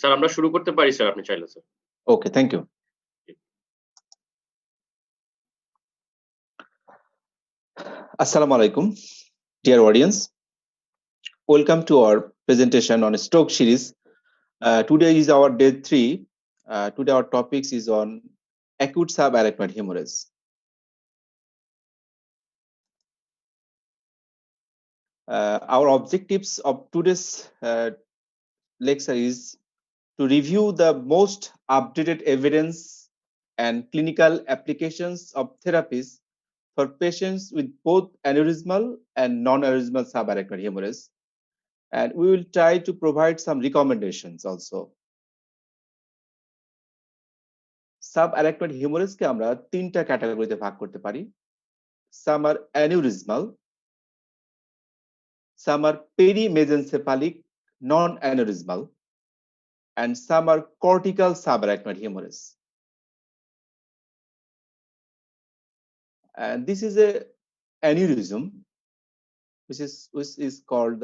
Sir আমরা শুরু করতে পারি স্যার, আপনি চাইলে sir. Okay, thank you. Assalamu alaikum, dear audience. Welcome to our presentation on stroke series. Today is our day 3. Today our topics is on acute subarachnoid hemorrhage. Our objectives of today's lecture is to review the most updated evidence and clinical applications of therapies for patients with both aneurysmal and non-aneurysmal subarachnoid hemorrhage. And we will try to provide some recommendations also. Subarachnoid hemorrhage কে আমরা তিনটা ক্যাটাগরিতে ভাগ করতে পারি। Some are aneurysmal, some are perimesencephalic non-aneurysmal, and some are cortical subarachnoid hemorrhage. And this is a aneurysm which is called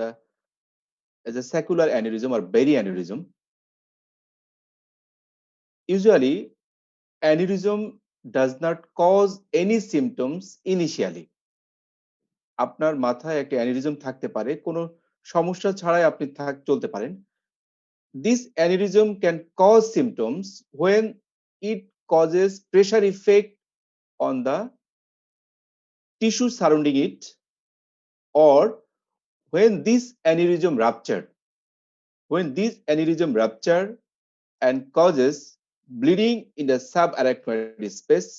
as a saccular aneurysm or berry aneurysm. Usually aneurysm does not cause any symptoms initially. আপনার মাথায় একটা aneurysm থাকতে পারে, কোনো সমস্যা ছাড়াই আপনি চলতে পারেন। This aneurysm can cause symptoms when it causes pressure effect on the tissue surrounding it, or when this aneurysm rupture and causes bleeding in the subarachnoid space,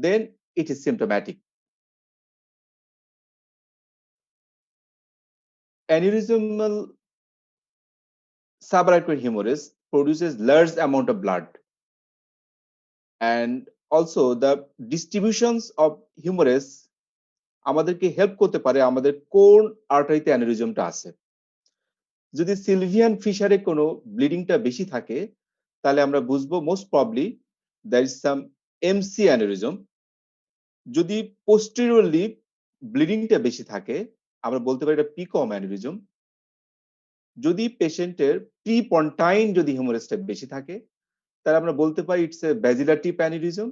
then it is symptomatic. Aneurysmal subarachnoid hemorrhage produces large amount of blood, and also the distributions of hemorrhage আমাদেরকে help করতে পারে আমাদের কোন আর্টারিতে অ্যানিউরিজমটা আছে। যদি Sylvian ফিশারে কোনো ব্লিডিংটা বেশি থাকে তাহলে আমরা বুঝবো most probably there is some MC aneurysm. যদি পোস্টেরিয়রলি ব্লিডিংটা বেশি থাকে আমরা বলতে পারি এটা পিকম অ্যানিউরিজম। যদি পেশেন্টের প্রিপন্টাইন যদি হেমোরেজটা বেশি থাকে তাহলে আমরা বলতে পারি it's a basilar tip aneurysm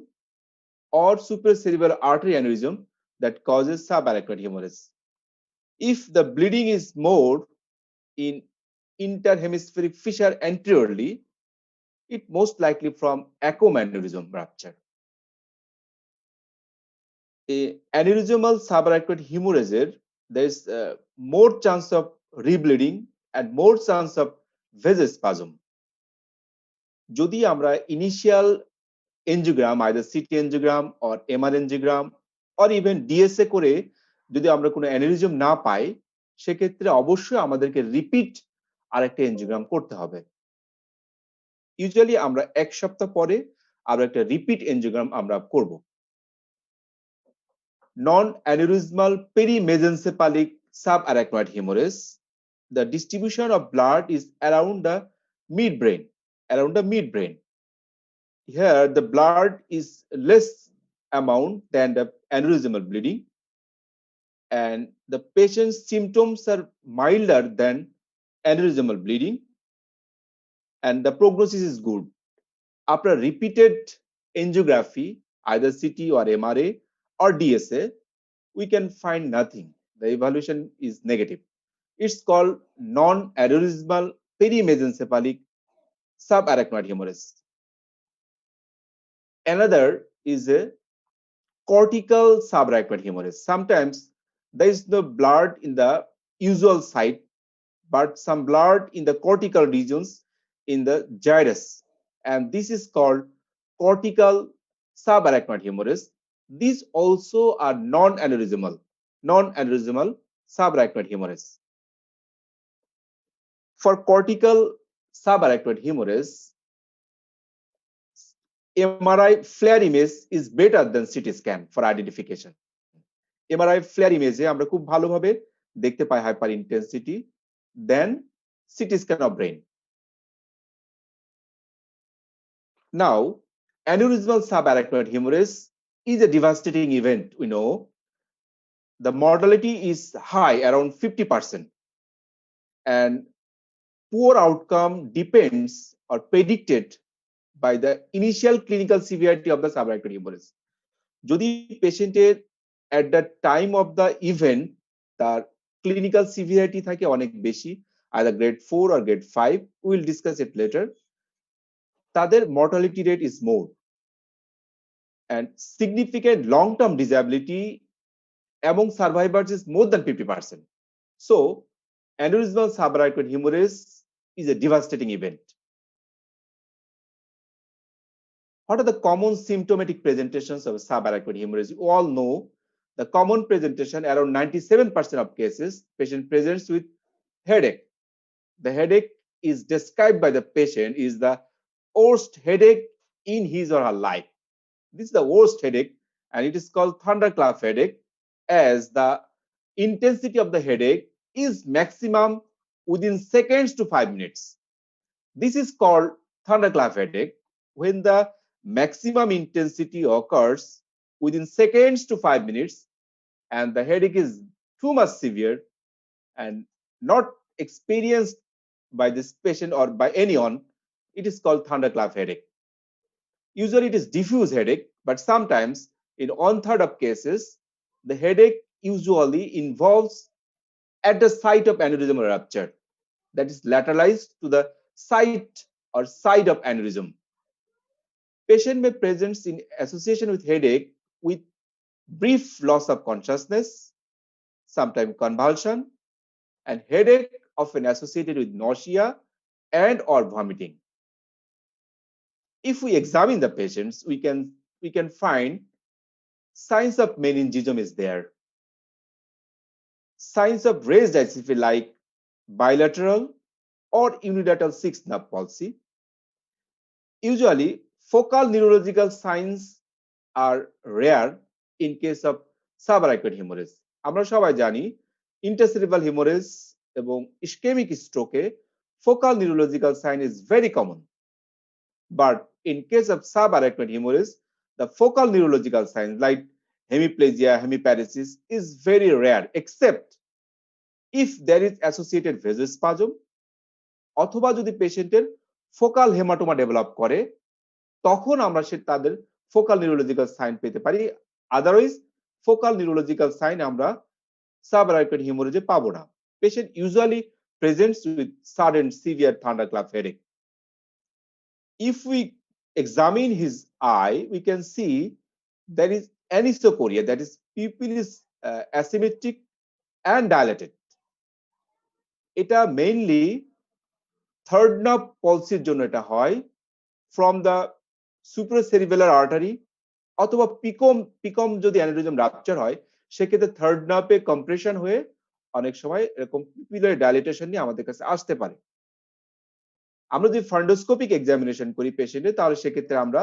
or supracerebral artery aneurysm that causes subarachnoid hemorrhage. If the bleeding is more in interhemispheric fissure anteriorly, it most likely from acromeganeurysm rupture. A aneurysmal subarachnoid hemorrhage, there is more chance of rebleeding and more chance of vasospasm. যদি আমরা initial angiogram, either CT angiogram or MR angiogram or even DSA করে যদি আমরা কোনো aneurysm না পাই সেক্ষেত্রে অবশ্যই আমাদেরকে রিপিট আরেকটা এনজিওগ্রাম করতে হবে। ইউজুয়ালি আমরা এক সপ্তাহ পরে আরো একটা রিপিট এনজিওগ্রাম আমরা করব। নন অ্যানিউরিজমাল পেরিমেসেনসেফালিক subarachnoid hemorrhage, the distribution of blood is around the midbrain. Here the blood is less amount than the aneurysmal bleeding, and the patient's symptoms are milder than aneurysmal bleeding, and the prognosis is good. After repeated angiography, either CT or MRA or DSA, we can find nothing. The evaluation is negative. It's called non-aneurysmal perimesencephalic subarachnoid hemorrhage. Another is a cortical subarachnoid hemorrhage. Sometimes there is no blood in the usual site, but some blood in the cortical regions in the gyrus, and this is called cortical subarachnoid hemorrhage. These also are non-aneurysmal subarachnoid hemorrhage. For cortical subarachnoid hemorrhage, MRI flare image is better than CT scan for identification. MRI flare image আমরা খুব ভালোভাবে দেখতে পাই hyper intensity then CT scan of brain. Now, aneurysmal subarachnoid hemorrhage is a devastating event. We know the mortality is high, around 50%, and poor outcome depends or predicted by the initial clinical severity of the subarachnoid hemorrhage. যদি পেশেন্টের at the time of the event তার clinical severity থাকে অনেক বেশি, either grade 4 or grade 5, we'll discuss it later, তাদের mortality rate is more and significant long-term disability among survivors is more than 50%. So aneurysmal subarachnoid hemorrhage is a devastating event. What are the common symptomatic presentations of subarachnoid hemorrhage? You all know the common presentation, around 97% of cases, patient presents with headache. The headache is described by the patient is the worst headache in his or her life. This is the worst headache and it is called thunderclap headache, as the intensity of the headache is maximum within seconds to 5 minutes. This is called thunderclap headache when the maximum intensity occurs within seconds to 5 minutes and the headache is too much severe and not experienced by this patient or by anyone. It is called thunderclap headache. Usually it is diffuse headache, but sometimes in 1/3 of cases, the headache usually involves at the site of aneurysm or rupture, that is lateralized to the site or side of aneurysm. Patient may present in association with headache with brief loss of consciousness, sometimes convulsion, and headache often associated with nausea and or vomiting. If we examine the patients, we can find signs of meningism is there. Signs of raised ICP like bilateral or unilateral sixth nerve palsy. Usually, focal neurological signs are rare in case of subarachnoid hemorrhage. আমরা সবাই জানি intercerebral hemorrhage এবং ischemic stroke focal neurological sign is very common. But in case of subarachnoid hemorrhage, the focal neurological signs like hemiplegia, hemiparesis is very rare, except if there is associated vasospasm অথবা যদি পেশেন্টের focal haematoma develop করে তখন আমরা তাদের focal neurological sign পেতে পারি। Otherwise focal neurological sign আমরা subarachnoid hemorrhage পাবো না। Patient usually presents with sudden severe thunderclap headache. If we examine his eye, we can see there is anisocoria, that is pupil is asymmetric and dilated. এটা mainly third nerve palsy জন্য এটা হয় from the supracerebellar artery অথবা পিকম যদি aneurysm rupture হয় সেক্ষেত্রে third নার্ভে compression হয়ে অনেক সময় এরকম পিপিলার ডাইলেটেশন নিয়ে আমাদের কাছে আসতে পারে। আমরা যদি ফান্ডোস্কোপিক এক্সামিনেশন করি পেশেন্টের তাহলে সেক্ষেত্রে আমরা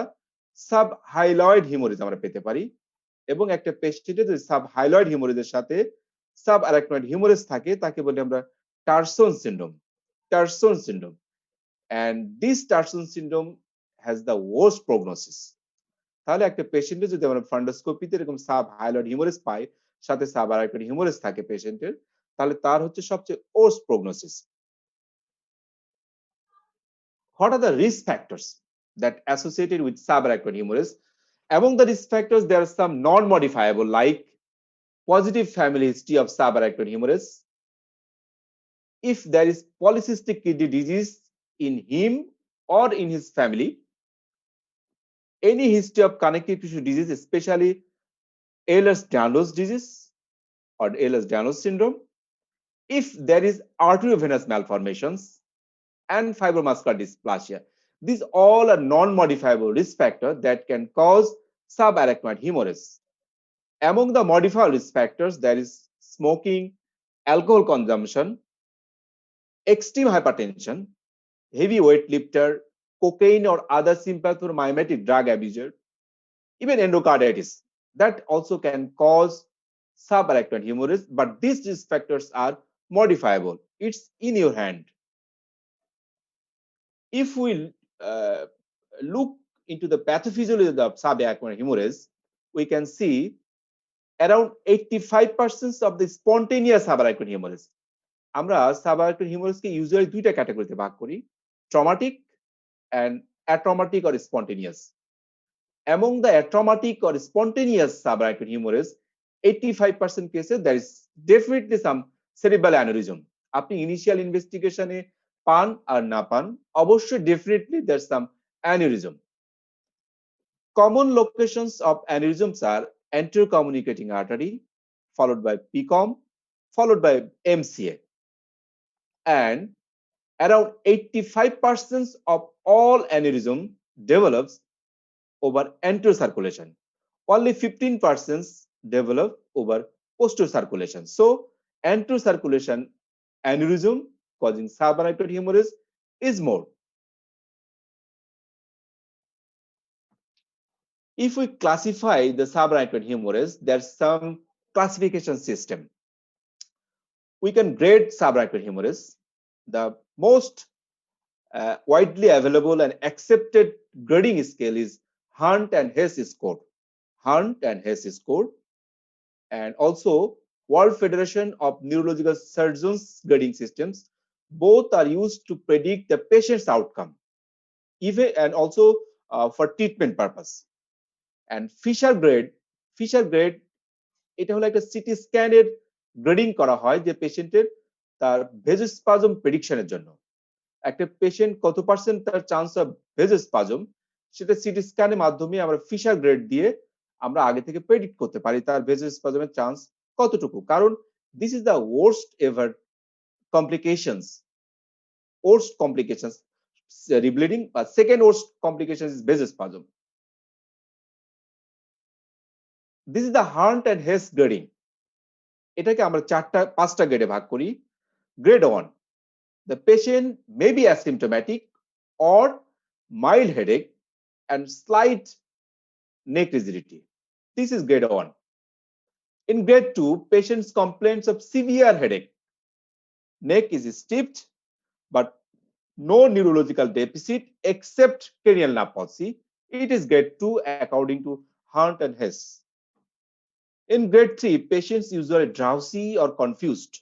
সাব হাইলয়েড হিমোরেজ আমরা পেতে পারি এবং একটা পেশেন্টের যদি সাব হাইলয়েড হিমোরেজের সাথে সাব আরাকনয়েড হিমোরেজ থাকে তাকে বলি আমরা Terson syndrome. and this Terson syndrome has the worst prognosis. তাহলে একটা পেশেন্টের যদি আমরা ফান্ডোস্কোপিতে এরকম সাব হাইলয়েড হিমোরেজ পাই সাথে সাব আরাকনয়েড হিমোরেজ থাকে পেশেন্টের তাহলে তার হচ্ছে সবচেয়ে worst prognosis. What are the risk factors that associated with subarachnoid hemorrhage? Among the risk factors, there are some non-modifiable like positive family history of subarachnoid hemorrhage. If there is polycystic kidney disease in him or in his family, any history of connective tissue disease, especially Ehlers-Danlos disease or Ehlers-Danlos syndrome, if there is arteriovenous malformations and fibromuscular dysplasia. These all are non-modifiable risk factors that can cause subarachnoid hemorrhage. Among the modifiable risk factors, there is smoking, alcohol consumption, extreme hypertension, heavy weight lifter, cocaine or other sympathomimetic drug abuser, even endocarditis. That also can cause subarachnoid hemorrhage, but these risk factors are modifiable. It's in your hand. If we look into the pathophysiology of subarachnoid hemorrhage, we can see around 85% of the spontaneous subarachnoid hemorrhage. আমরা সাবআরাইক্টাল হিউমারাসকে usually দুইটা ক্যাটাগরিতে ভাগ করি, traumatic and atraumatic or spontaneous. Among the atraumatic or spontaneous subarachnoid hemorrhage, 85% cases there is definitely some cerebral aneurysm. আপনি initial ইনভেস্টিগেশনে পান আর না পান, অবশ্যই definitely there's some aneurysm. Common locations of aneurysms are anterior communicating artery, followed by PCOM, followed by MCA. And around 85% of all aneurysm develops over anterior circulation. Only 15% develop over posterior circulation. So, anterior circulation aneurysm causing subarachnoid hemorrhage is more. If we classify the subarachnoid hemorrhage, there's some classification system. We can grade subarachnoid hemorrhage. The most widely available and accepted grading scale is Hunt and Hess score. Hunt and Hess score. And also World Federation of Neurological Surgeons grading systems. Both are used to predict the patient's outcome, even and also for treatment purpose. And Fisher grade এটা হলো একটা city স্ক্যানের grading করা হয় যে পেশেন্টের তার ভেজোস্পাজম প্রেডিকশনের জন্য। একটা পেশেন্ট কত পার্সেন্ট তার চান্স অফ ভেজোস্পাজম সেটা সিটি স্ক্যানের মাধ্যমে আমরা ফিশার গ্রেড দিয়ে আমরা আগে থেকে প্রেডিক্ট করতে পারি তার ভেজোস্পাজমের চান্স কতটুকু, কারণ this is the worst ever complications rebleeding, বা second worst complications is vasospasm. This is the Hunt and Hess grading. এটাকে আমরা পাঁচটা গ্রেডে ভাগ করি। Grade 1, the patient may be asymptomatic or mild headache and slight neck rigidity. This is grade 1. In grade 2, patients complains of severe headache. Neck is stiffed, but no neurological deficit except cranial nerve palsy. It is grade 2 according to Hunt and Hess. In grade 3, patients usually drowsy or confused.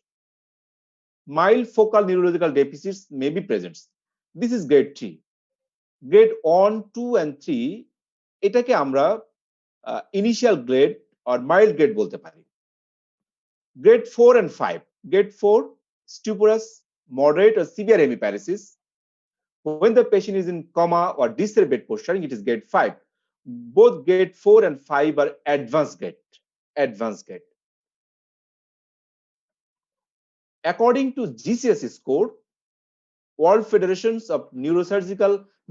Mild focal neurological deficits may be present. This is grade 3. Grade 1, 2 and 3 এটাকে আমরা initial grade or mild grade বলতে পারি। Grade 4 and 5. Grade 4, stuporous, moderate or severe hemiparesis. When the patient is in coma or decerebrate posturing, it is grade 5. Both grade 4 and 5 are advanced grade. According to GCS score, World Federations of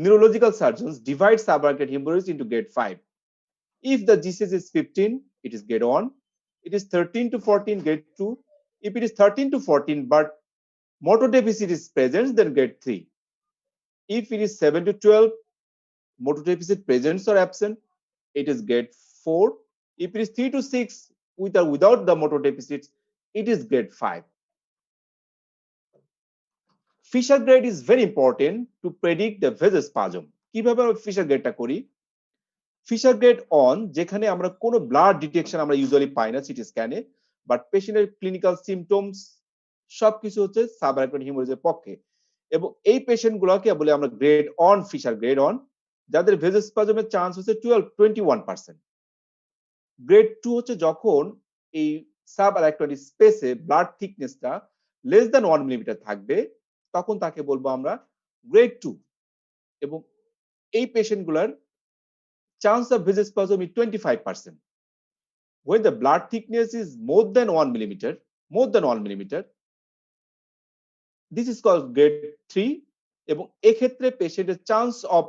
Neurological Surgeons divide subarachnoid hemorrhage into grade 5. If the GCS is 15, it is grade 1. It is 13 to 14, grade 2. If it is 13 to 14, but motor deficit is present, then grade 3. If it is 7 to 12, motor deficit present or absent, it is grade 4. If it is 3 to 6, with or without the motor deficits, it is grade 5. Fisher grade is very important to predict the vasospasm. কিভাবে আমরা fisher গ্রেডটা করি? Fisher grade on, যেখানে আমরা কোনো blood detection আমরা usually পাই না city স্ক্যানে, but পেশেন্টের clinical symptoms সবকিছু হচ্ছে সাবআরাইক্নোইড হিমোরেজের পক্ষে, এবং এই পেশেন্ট গুলোকে বলে আমরা grade one Fisher grade one, যাদের ভেজোস্পাজমের চান্স হচ্ছে 21%। গ্রেড 2 হচ্ছে যখন এই সাবআরাইক্নোইড স্পেসে ব্লাড থিকনেসটা লেস দ্যান 1 মিলিমিটার থাকবে, তখন তাকে বলবো আমরা গ্রেড 2, এবং এই পেশেন্টগুলোর chance of vasospasm is 25%. When the blood thickness is more than 1 millimeter, this is called grade 3, এবং এক্ষেত্রে পেশেন্টের chance of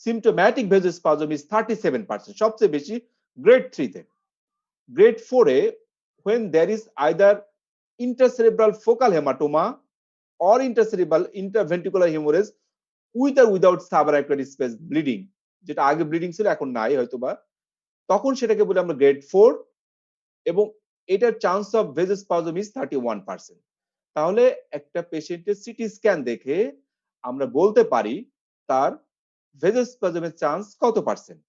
symptomatic vasospasm is 37%, সবচেয়ে বেশি grade 3 তে। grade 4 A when there is either intracerebral focal hematoma or interventricular hemorrhage with or without subarachnoid space bleeding, যেটা আগে bleeding ছিল এখন নাই হয়তোবা, তখন সেটাকে বলি আমরা গ্রেড 4, এবং এটার চান্স অফ ভেজোস্পাজম ইজ 31%। তাহলে একটা পেশেন্টের সিটি স্ক্যান দেখে আমরা বলতে পারি তার ভেজোস্পাজমের চান্স কত percent.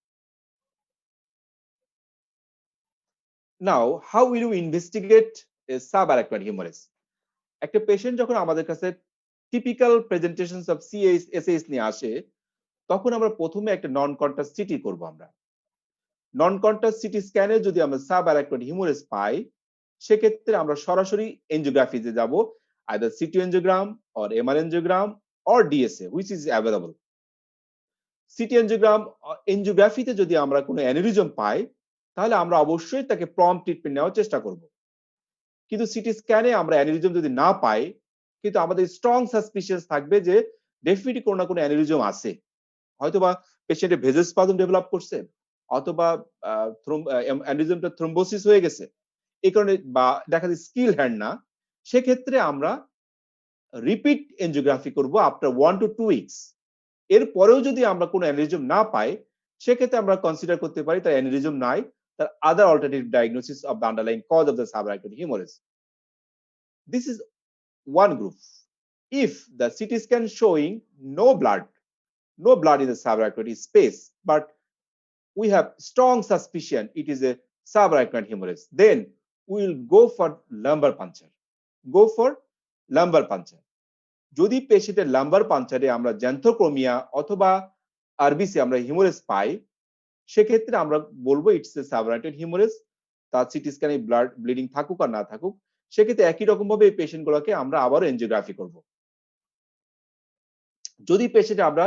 Now, how will you investigate a subarachnoid hemorrhage? একটা পেশেন্ট যখন আমাদের কাছে typical presentations of CH SH নিয়ে আসে, তখন আমরা প্রথমে একটা নন কন্টাক্ট সিটি করব আমরা। নন কন্টাক্ট সিটি স্ক্যানে যদি আমরা সাবঅ্যারাকনয়েড হিমোরেজ পাই, সেক্ষেত্রে আমরা সরাসরি এনজিওগ্রাফিতে যাব, either CT angiogram or MR angiogram or DSA which is available. CT angiogram এনজিওগ্রাফিতে যদি আমরা কোনো অ্যানিউরিজম পাই, তাহলে আমরা অবশ্যই তাকে প্রম্পট ট্রিটমেন্ট নেওয়ার চেষ্টা করব। কিন্তু সিটি স্ক্যানে আমরা অ্যানিউরিজম যদি না পাই, কিন্তু আমাদের স্ট্রং সাসপিশনস থাকবে যে ডেফিনিটলি কোনো না কোনো অ্যানিউরিজম আছে। হয়তোবা পেশেন্টের ভেজাসপাজম ডেভেলপ করছে, অথবা অ্যানিউরিজমটা থ্রম্বোসিস হয়ে গেছে, এই কারণে, বা দেখা যায় স্কিল হ্যান্ড না, সেক্ষেত্রে আমরা রিপিট এনজিওগ্রাফি করব আফটার 1 to 2 উইকস। এরপরেও যদি আমরা কোনো অ্যানিউরিজম না পাই, সেক্ষেত্রে আমরা কনসিডার করতে পারি তার অ্যানিউরিজম নাই, তার other alternative diagnosis of the underlying cause of the subarachnoid haemorrhage. This is one group. If the CT scan showing no blood in the subarachnoid space, but we have strong suspicion it is a subarachnoid hemorrhage, then we will go for lumbar puncture. যদি পেশেন্টের lumber পাঞ্চারে আমরা জ্যান্থোক্রোমিয়া অথবা RBC আমরা haemorrhage পাই, সেক্ষেত্রে আমরা বলবো it's a সাবআরাকনয়েড haemorrhage. তার সিটি স্ক্যানে ব্লিডিং থাকুক আর না থাকুক, সেক্ষেত্রে একই রকম ভাবে এই পেশেন্ট গুলোকে আমরা আবার এনজিওগ্রাফি করব। যদি পেশেন্টে আমরা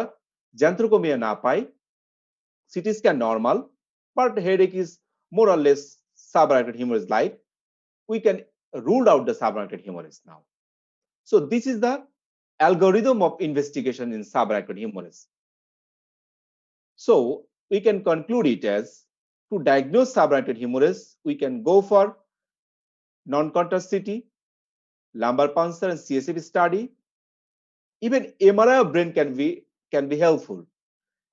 জ্যান্থ্রোকোমিয়া না পাই, CT scan normal, but headache is more or less subarachnoid hemorrhage like, we can rule out the subarachnoid hemorrhage now. So this is the algorithm of investigation in subarachnoid hemorrhage. So we can conclude it as, to diagnose subarachnoid hemorrhage, we can go for non-contact CT, lumbar puncture and CSF study. Even MRI of brain can be helpful.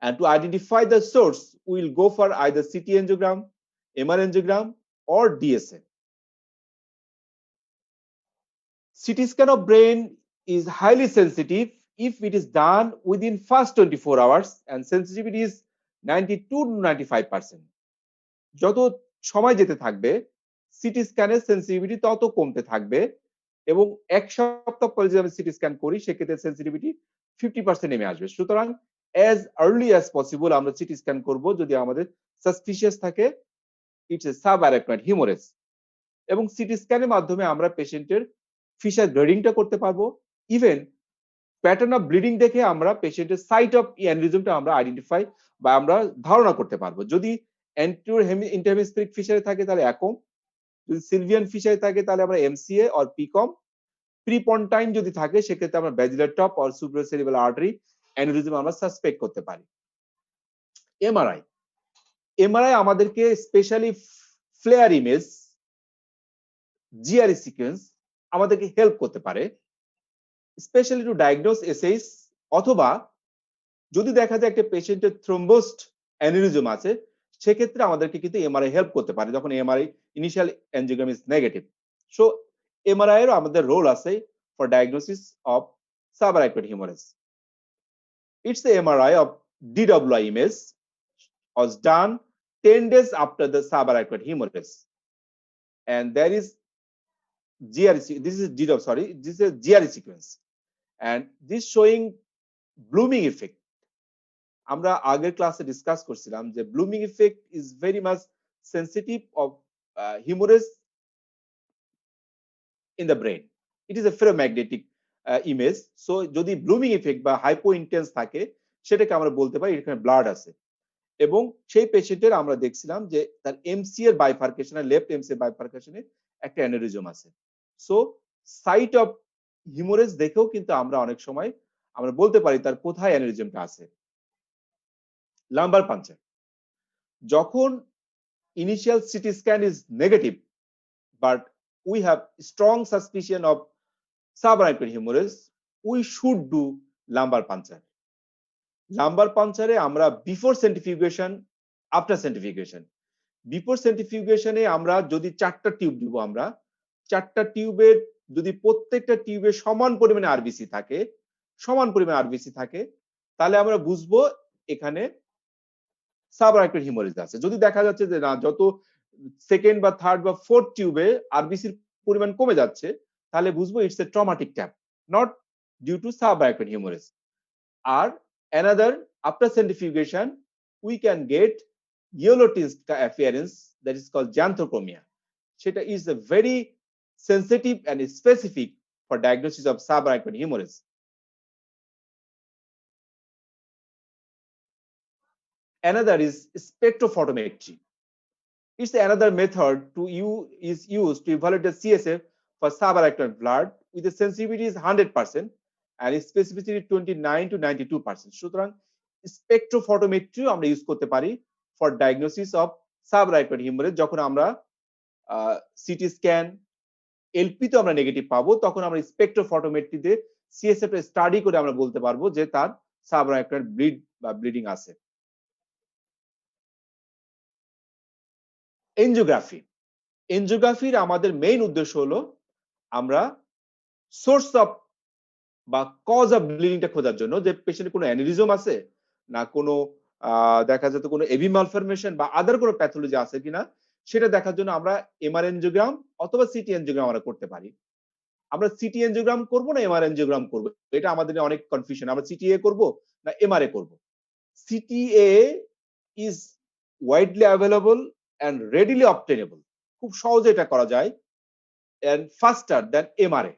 And to identify the source, we will go for either CT angiogram, MR angiogram, or DSA. CT scan of brain is highly sensitive if it is done within first 24 hours, and sensitivity is 92 to 95%. যত সময় যেতে থাকবে, city স্ক্যানের sensitivity তত কমতে থাকবে, এবং এক সপ্তাহ পরে যদি আমি সিটি স্ক্যান করি, সেক্ষেত্রে সেন্সিটিভিটি 50% নেমে আসবে। সুতরাং as early as possible আমরা সিটি স্ক্যান করব যদি আমাদের সাসপিশিয়াস থাকে ইটস এ সাবআরাকনয়েড হিমোরেজ, এবং সিটি স্ক্যানের মাধ্যমে আমরা পেশেন্টের ফিশার গ্রেডিংটা করতে পারবো। ইভেন প্যাটার্ন অফ ব্লিডিং দেখে আমরা পেশেন্টের সাইট অফ অ্যানিউরিজমটা আমরা আইডেন্টিফাই বা আমরা ধারণা করতে পারবো। যদি অ্যান্টিরিয়র ইন্টারহেমিস্ফেরিক ফিশারে থাকে তাহলে অ্যাকম, যদি সিলভিয়ান ফিশারে থাকে তাহলে আমরা এমসিএ অর পিকম, প্রিপন্টাইন যদি থাকে সেক্ষেত্রে আমরা basilar top or superior cerebral artery aneurysm আমরা সাসপেক্ট করতে পারি। এমআরআই আমাদেরকে specially FLAIR image, GRE sequence আমাদেরকে হেল্প করতে পারে, স্পেশালি টু ডায়াগনোস এসএইচ, অথবা যদি দেখা যায় একটা পেশেন্টের থ্রম্বোসড অ্যানিউরিজম আছে, সেক্ষেত্রে আমাদেরকে কিন্তু এমআরআই হেল্প করতে পারে যখন MRI initial angiogram is negative. So MRI এরও আমাদের রোল আছে for diagnosis of subarachnoid haemorrhage. It's the MRI of DWI image was done 10 days after the subarachnoid hemorrhage, and there is this is GRE sequence, and this showing blooming effect. আমরা আগের ক্লাসে discuss করছিলাম যে blooming effect is very much sensitive of haemorrhage in the brain. It is a ferromagnetic image. So যদি blooming effect বা hypo intense থাকে, সেটাকে আমরা বলতে পারি এখানে ব্লাড আছে। এবং সেই পেশেন্টের আমরা দেখছিলাম যে তার এমসি এর বাইফার্কেশনে, লেফট এমসি এর বাইফার্কেশনে একটা অ্যানিউরিজম আছে। সো সাইট অফ হিমোরেজ দেখেও কিন্তু আমরা অনেক সময় আমরা বলতে পারি তার কোথায় অ্যানিউরিজমটা আছে। লাম্বার পাঞ্চার, যখন initial CT scan is negative but we have strong suspicion of subarachnoid haemorrhage, we should do lumbar puncture. Lumbar পাঞ্চারে আমরা before centrifugation, after centrifugation, before সেন্ট্রিফিউগেশনে আমরা যদি 4টা টিউব দিব, আমরা 4টা টিউবের যদি প্রত্যেকটা টিউবে সমান পরিমাণে আরবিসি থাকে, তাহলে আমরা বুঝবো এখানে সাবআরাকনয়েড হিমোরেজ আছে। যদি দেখা যাচ্ছে যে না, যত সেকেন্ড বা থার্ড বা ফোর্থ টিউবে আরবিসির পরিমাণ কমে যাচ্ছে, তাহলে বুঝবো it's a traumatic tap, not due to subarachnoid hemorrhage. Or another, after centrifugation, we can get yellow tint appearance that is called xanthochromia. সেটা is a very sensitive and specific for diagnosis of subarachnoid hemorrhage. Another is spectrophotometry. It's another method is used to evaluate the CSF for subarachnoid blood with the sensitivity is 100% and specificity 29 to 92%. সুতরাং spectrophotometry আমরা use করতে পারি for diagnosis of সাবআরাকনোয়েড haemorrhage. যখন আমরা CT scan LP তো আমরা negative পাবো, তখন আমরা স্পেকট্রোফটোমেট্রিতে সিএসএফ স্টাডি করে আমরা বলতে পারবো যে তার সাবআরাকনোয়েড ব্লিড বা ব্লিডিং আছে। এনজিওগ্রাফি, এনজিওগ্রাফির আমাদের মেইন উদ্দেশ্য হলো আমরা সোর্স অফ বা কজ অফ ব্লিডিংটা খোঁজার জন্য, যে পেশেন্টের কোনো অ্যানিউরিজম আছে না, কোনো দেখা যেত কোনো এভি মালফরমেশন বা আদার কোনো প্যাথোলজি আছে কিনা সেটা দেখার জন্য আমরা এমআর এনজিওগ্রাম অথবা সিটি এনজিওগ্রাম আমরা করতে পারি। আমরা সিটি এনজিওগ্রাম করব না এমআর এনজিওগ্রাম করব, এটা আমাদের অনেক কনফিউশন। আমরা সিটিএ করব না এমআরএ করব। CTA is widely available and readily obtainable, খুব সহজে এটা করা যায় and faster than MRA.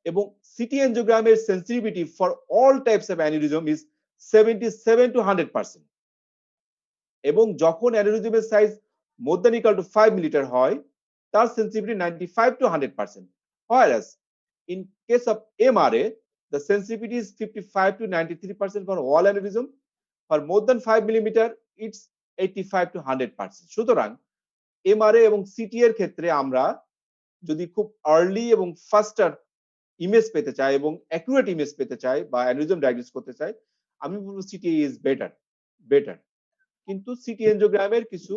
এবং সিটি এনজিওগ্রামের sensitivity for all types of aneurysm is 77 to 100%। এবং যখন অ্যানিউরিজমের size more than equal to 5 millimetre হয় তার sensitivity 95 to 100%, whereas in case of MRA the sensitivity is 55 to 93% for all aneurysm. For more than 5 millimeter it's 85 to 100%. সুতরাং MRA এবং city এর ক্ষেত্রে আমরা যদি খুব আর্লি এবং ফাস্টার ইমেজ পেতে চাই এবং অ্যাকুরেট ইমেজ পেতে চাই বা অ্যানিউরিজম ডায়াগনোস করতে চাই, আমি বলবো সিটি ইজ বেটার। কিন্তু সিটি এনজিওগ্রামের কিছু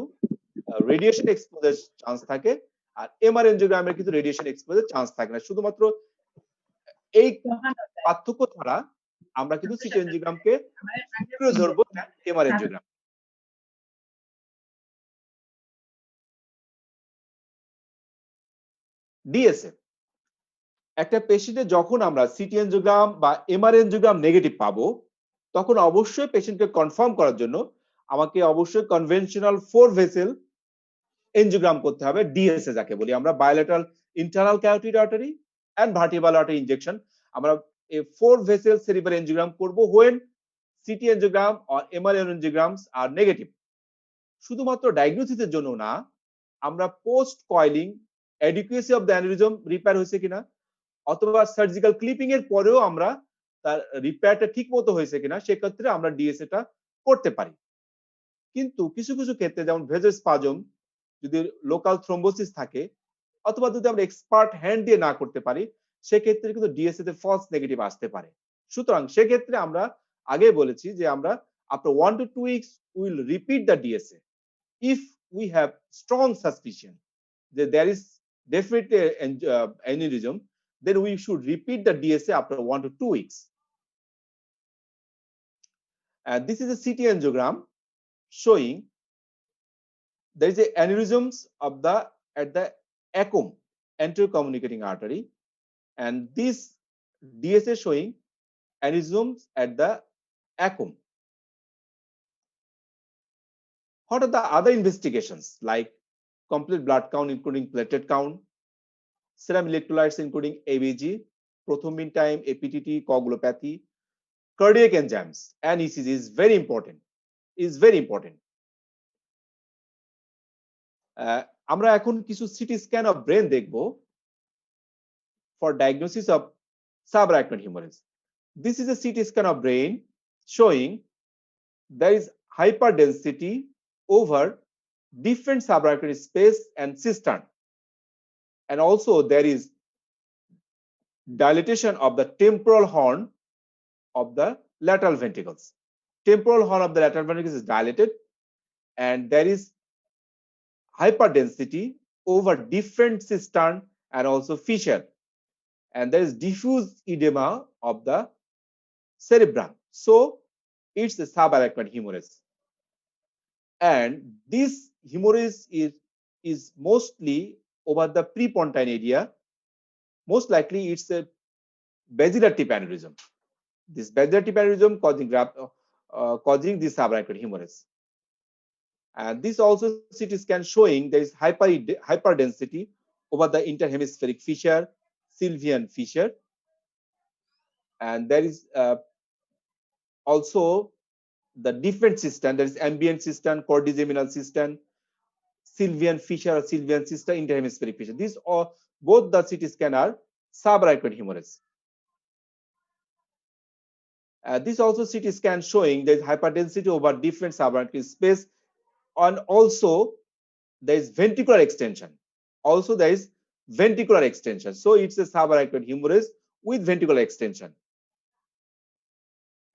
রেডিয়েশন এক্সপোজার চান্স থাকে আর এমআর এনজিওগ্রামের কিছু রেডিয়েশন এক্সপোজার চান্স থাকে না। শুধুমাত্র এই পার্থক্য ছাড়া আমরা কিন্তু সিটি এনজিওগ্রামকে ধরবো এমআর এনজিওগ্রাম। ডিএসএ, একটা পেশেন্টের যখন আমরা সিটি এনজিওগ্রাম বা এমআর এনজিওগ্রাম নেগেটিভ পাবো তখন অবশ্যই পেশেন্টকে কনফার্ম করার জন্য আমাকে অবশ্যই কনভেনশনাল 4 ভেসেল এনজিওগ্রাম করতে হবে, ডিএসএ যাকে বলি আমরা, bilateral internal carotid artery and vertebral artery injection. আমরা এই 4 ভেসেল সেরিব্রাল এনজিওগ্রাম করব when CT angiogram or MR angiograms are negative. শুধুমাত্র ডায়াগনোসিসের জন্য না, আমরা post coiling adequacy of the aneurysm repair হয়েছে কিনা অথবা সার্জিক্যাল ক্লিপিং এর পরেও আমরা তার রিপেয়ারটা ঠিক মতো হয়েছে কিনা সেক্ষেত্রে আমরা ডিএসএটা করতে পারি। কিন্তু কিছু কিছু ক্ষেত্রে যেমন ভেজোস্পাজম, যদি লোকাল থ্রোম্বোসিস থাকে অথবা যদি আমরা এক্সপার্ট হ্যান্ড দিয়ে না করতে পারি সেক্ষেত্রে কিন্তু ডিএসএ তে ফলস নেগেটিভ আসতে পারে। সুতরাং সেক্ষেত্রে আমরা আগে বলেছি যে আমরা after 1 to 2 weeks will repeat the DSA if we have strong suspicion that there is definitely aneurysm, then we should repeat the DSA after 1 to 2 weeks. This is a CT angiogram showing there is a aneurysms of the at the ACOM, anterior communicating artery, and this DSA showing aneurysms at the ACOM. What are the other investigations like complete blood count including platelet count, serum electrolytes including ABG, prothrombin time, APTT, coagulopathy, cardiac enzymes and ECG is very important. আমরা এখন কিছু CT scan of brain দেখব for diagnosis of subarachnoid hemorrhage. This is a CT scan of brain showing there is hyperdensity over different subarachnoid space and cistern, and also there is dilatation of the temporal horn of the lateral ventricles. Temporal horn of the lateral ventricles is dilated and there is hyperdensity over different cistern and also fissure, and there is diffuse edema of the cerebrum. So it's a subarachnoid hemorrhage, and this hemorrhage is mostly over the prepontine area Most likely it's a basilar tip aneurysm. This basilar tip aneurysm causing this subarachnoid hemorrhage. And this also CT scan showing there is hyperdensity over the interhemispheric fissure, Sylvian fissure, and there is also the different cistern. There is ambient cistern, cordyceminal cistern, Sylvian fissure or Sylvian cistern, interhemispheric fissure. These are both the CT scan are subarachnoid hemorrhage. This also CT scan showing there is hyperdensity over different subarachnoid space, and also there is ventricular extension. Also there is ventricular extension. So it's a subarachnoid hemorrhage with ventricular extension.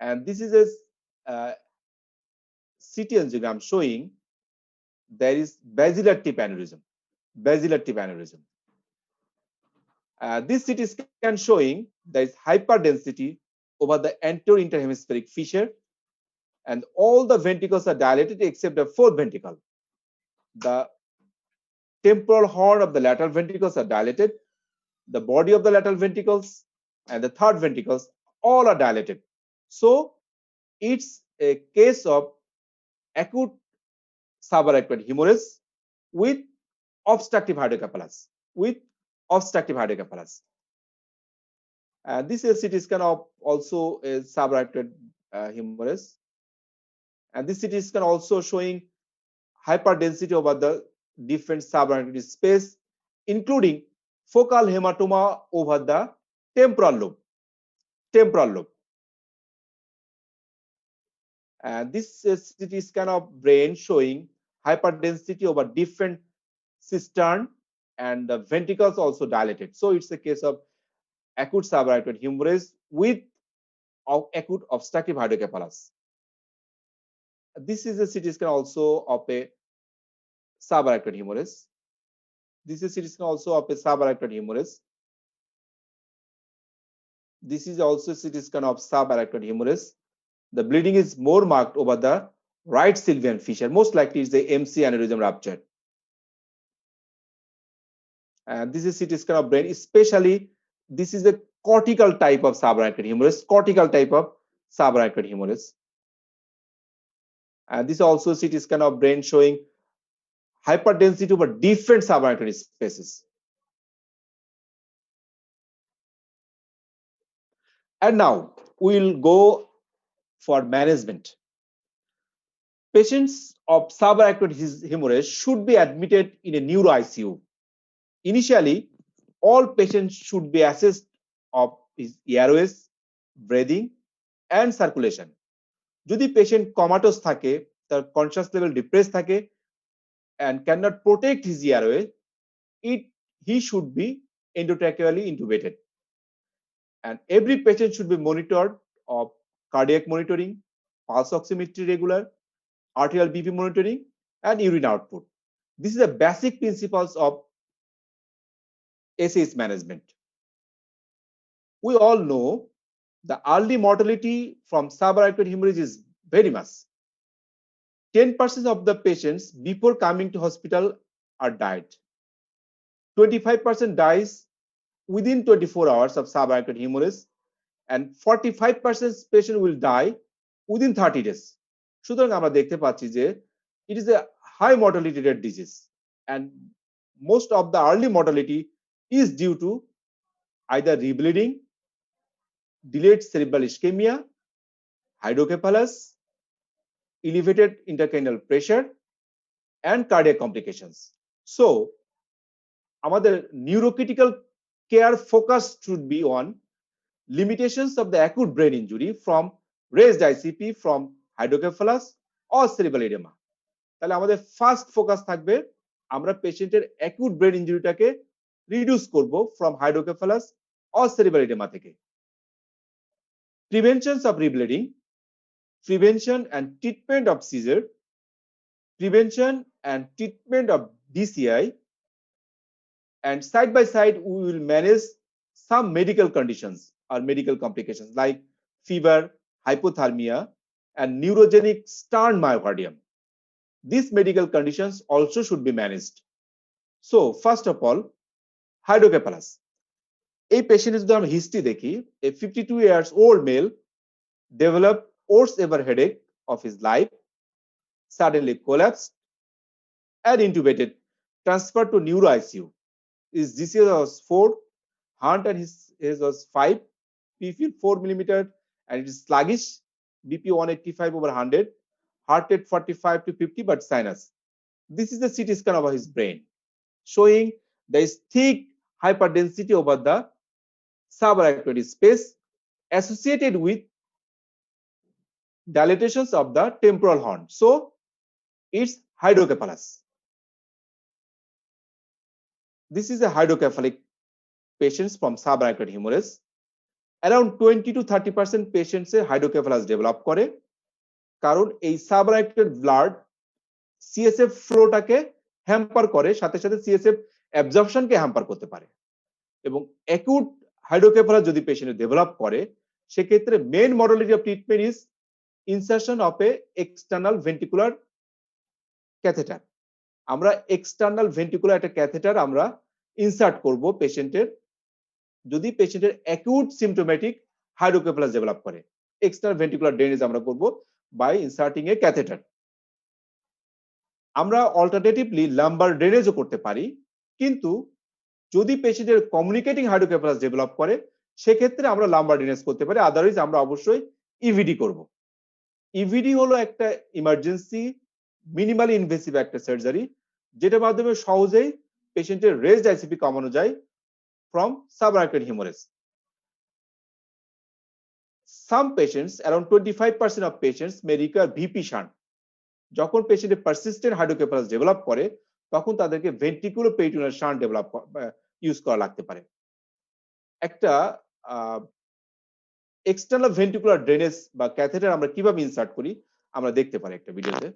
And this is a CT angiogram showing there is basilar tip aneurysm. Basilar tip aneurysm. This CT scan showing there is hyperdensity over the anterior interhemispheric fissure, and all the ventricles are dilated except the fourth ventricle. The temporal horn of the lateral ventricles are dilated. The body of the lateral ventricles and the third ventricles all are dilated. So it's a case of acute subarachnoid hemorrhage with obstructive hydrocephalus. This is CT scan of also a subarachnoid hemorrhage, and this CT scan also showing hyperdensity over the different subarachnoid space, including focal hematoma over the temporal lobe. And this is CT scan of brain showing hyperdensity over different cistern, and the ventricles also dilated. So it's a case of acute subarachnoid hemorrhage with acute obstructive hydrocephalus. This is a CT scan also of a subarachnoid hemorrhage. This is CT scan also of a subarachnoid hemorrhage. This is also CT scan of subarachnoid hemorrhage. The bleeding is more marked over the right Sylvian fissure. Most likely it's the MC aneurysm rupture. And this is CT scan of brain, especially this is a cortical type of subarachnoid hemorrhage. And this is also CT scan of brain showing hyperdensity over different subarachnoid spaces. And now we'll go for management. Patients of subarachnoid hemorrhage should be admitted in a neuro ICU. Initially, all patients should be assessed of his airways, breathing, and circulation. যদি patient comatose থাকে, তার conscious level depressed থাকে, and cannot protect his airway, he should be endotracheally intubated. And every patient should be monitored of cardiac monitoring, pulse oximetry regular, arterial BP monitoring, and urine output. This is the basic principles of SAH management. We all know the early mortality from subarachnoid hemorrhage is very much. 10% of the patients before coming to hospital are died. 25% dies within 24 hours of subarachnoid hemorrhage, and 45% patient will die within 30 days. সুতরাং আমরা দেখতে পাচ্ছি যে it is a high mortality rate disease, and most of the early mortality is due to either rebleeding, delayed cerebral ischemia, hydrocephalus, elevated intracranial pressure, and cardiac complications. So আমাদের neurocritical care focus should be on limitations of the acute brain injury from raised ICP, from hydrocephalus or cerebral edema. তাহলে আমাদের first focus থাকবে আমরা পেশেন্টের acute brain ইনজুরিটাকে reduce করব from hydrocephalus or cerebral oedema থেকে। প্রিভেনশনস of রিব্লিডিং, prevention and treatment of seizure, prevention and treatment of DCI, and side by side we will manage some medical conditions or medical complications like fever, hypothermia, and neurogenic stern myocardium. These medical conditions also should be managed. So first of all, hydrocephalus. এই পেশেন্টের যদি আমরা history দেখি, a 52 years old male developed worst ever headache of his life, suddenly collapsed and intubated, transferred to neuro ICU. His GCS was 4, heart and his was 5, PP 4 millimeter, and it is sluggish, BP 185 over 100, heart rate 45 to 50, but sinus. This is the CT scan of his brain, showing there is thick hyperdensity over the subarachnoid space associated with dilatations of the temporal horn. So it's hydrocephalus. This is a hydrocephalic patients from subarachnoid hemorrhage. Around 20 to 30% patients hydrocephalus develop করে, কারণ এই সাবআরাইক্টয়েড blood CSF ফ্লোটাকে hamper করে, সাথে সাথে CSF অ্যাবজর্পশনকে hamper করতে পারে। এবং acute hydrocephalus যদি পেশেন্ট ডেভেলপ করে, সেক্ষেত্রে main modality of treatment is insertion of A external ventricular catheter. আমরা এক্সটার্নাল ভেন্ট্রিকুলার একটা ক্যাথেটার আমরা ইনসার্ট করব পেশেন্টের, যদি পেশেন্টের অ্যাকুট সিমটোম্যাটিক হাইড্রোকেফালাস ডেভেলপ করে। এক্সটার্নাল ভেন্ট্রিকুলার ড্রেনেজ আমরা করব বাই ইনসার্টিং এ ক্যাথেটার। আমরা অল্টারনেটিভলি লাম্বার ড্রেনেজও করতে পারি, কিন্তু যদি পেশেন্টের কমিউনিকেটিং হাইড্রোকেফালাস ডেভেলপ করে, সেক্ষেত্রে আমরা লাম্বার ড্রেনেজ করতে পারি, আদারওয়াইজ আমরা অবশ্যই ইভিডি করব। ইভিডি হলো একটা ইমার্জেন্সি মিনিমালি ইনভেসিভ একটা সার্জারি, যেটার মাধ্যমে সহজেই পেশেন্টের রেজড আইসিপি কমানো যায় from subarachnoid hemorrhage. Some patients, around 25% of patients may require VP shunt. যখন পেশেন্টের পারসিস্টেন্ট হাইড্রোকেফালাস ডেভেলপ করে, তখন তাদেরকে ভেন্ট্রিকুলো পেরিটোনিয়াল শান্ট ডেভেলপ ইউজ করা লাগতে পারে। একটা এক্সটার্নাল ভেন্ট্রিকুলার ড্রেনেজ বা ক্যাথেটার আমরা কিভাবে ইনসার্ট করি আমরা দেখতে পারি একটা ভিডিওতে।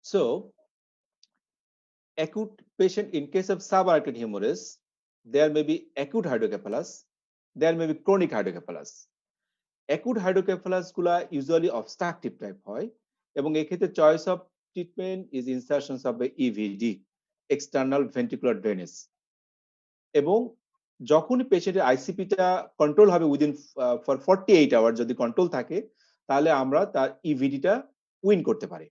So, acute patient, in case of subarachnoid hemorrhage, there may be acute hydrocephalus, there may be chronic hydrocephalus. Acute hydrocephalus গুলা usually obstructive type হয়, এবং এক্ষেত্রে choice of treatment is insertions of the EVD, external ventricular drainage. এবং যখনই পেশেন্টের আইসিপিটা control হবে within for 48 hour, যদি control থাকে, তাহলে আমরা তার ইভিডিটা উইন করতে পারে।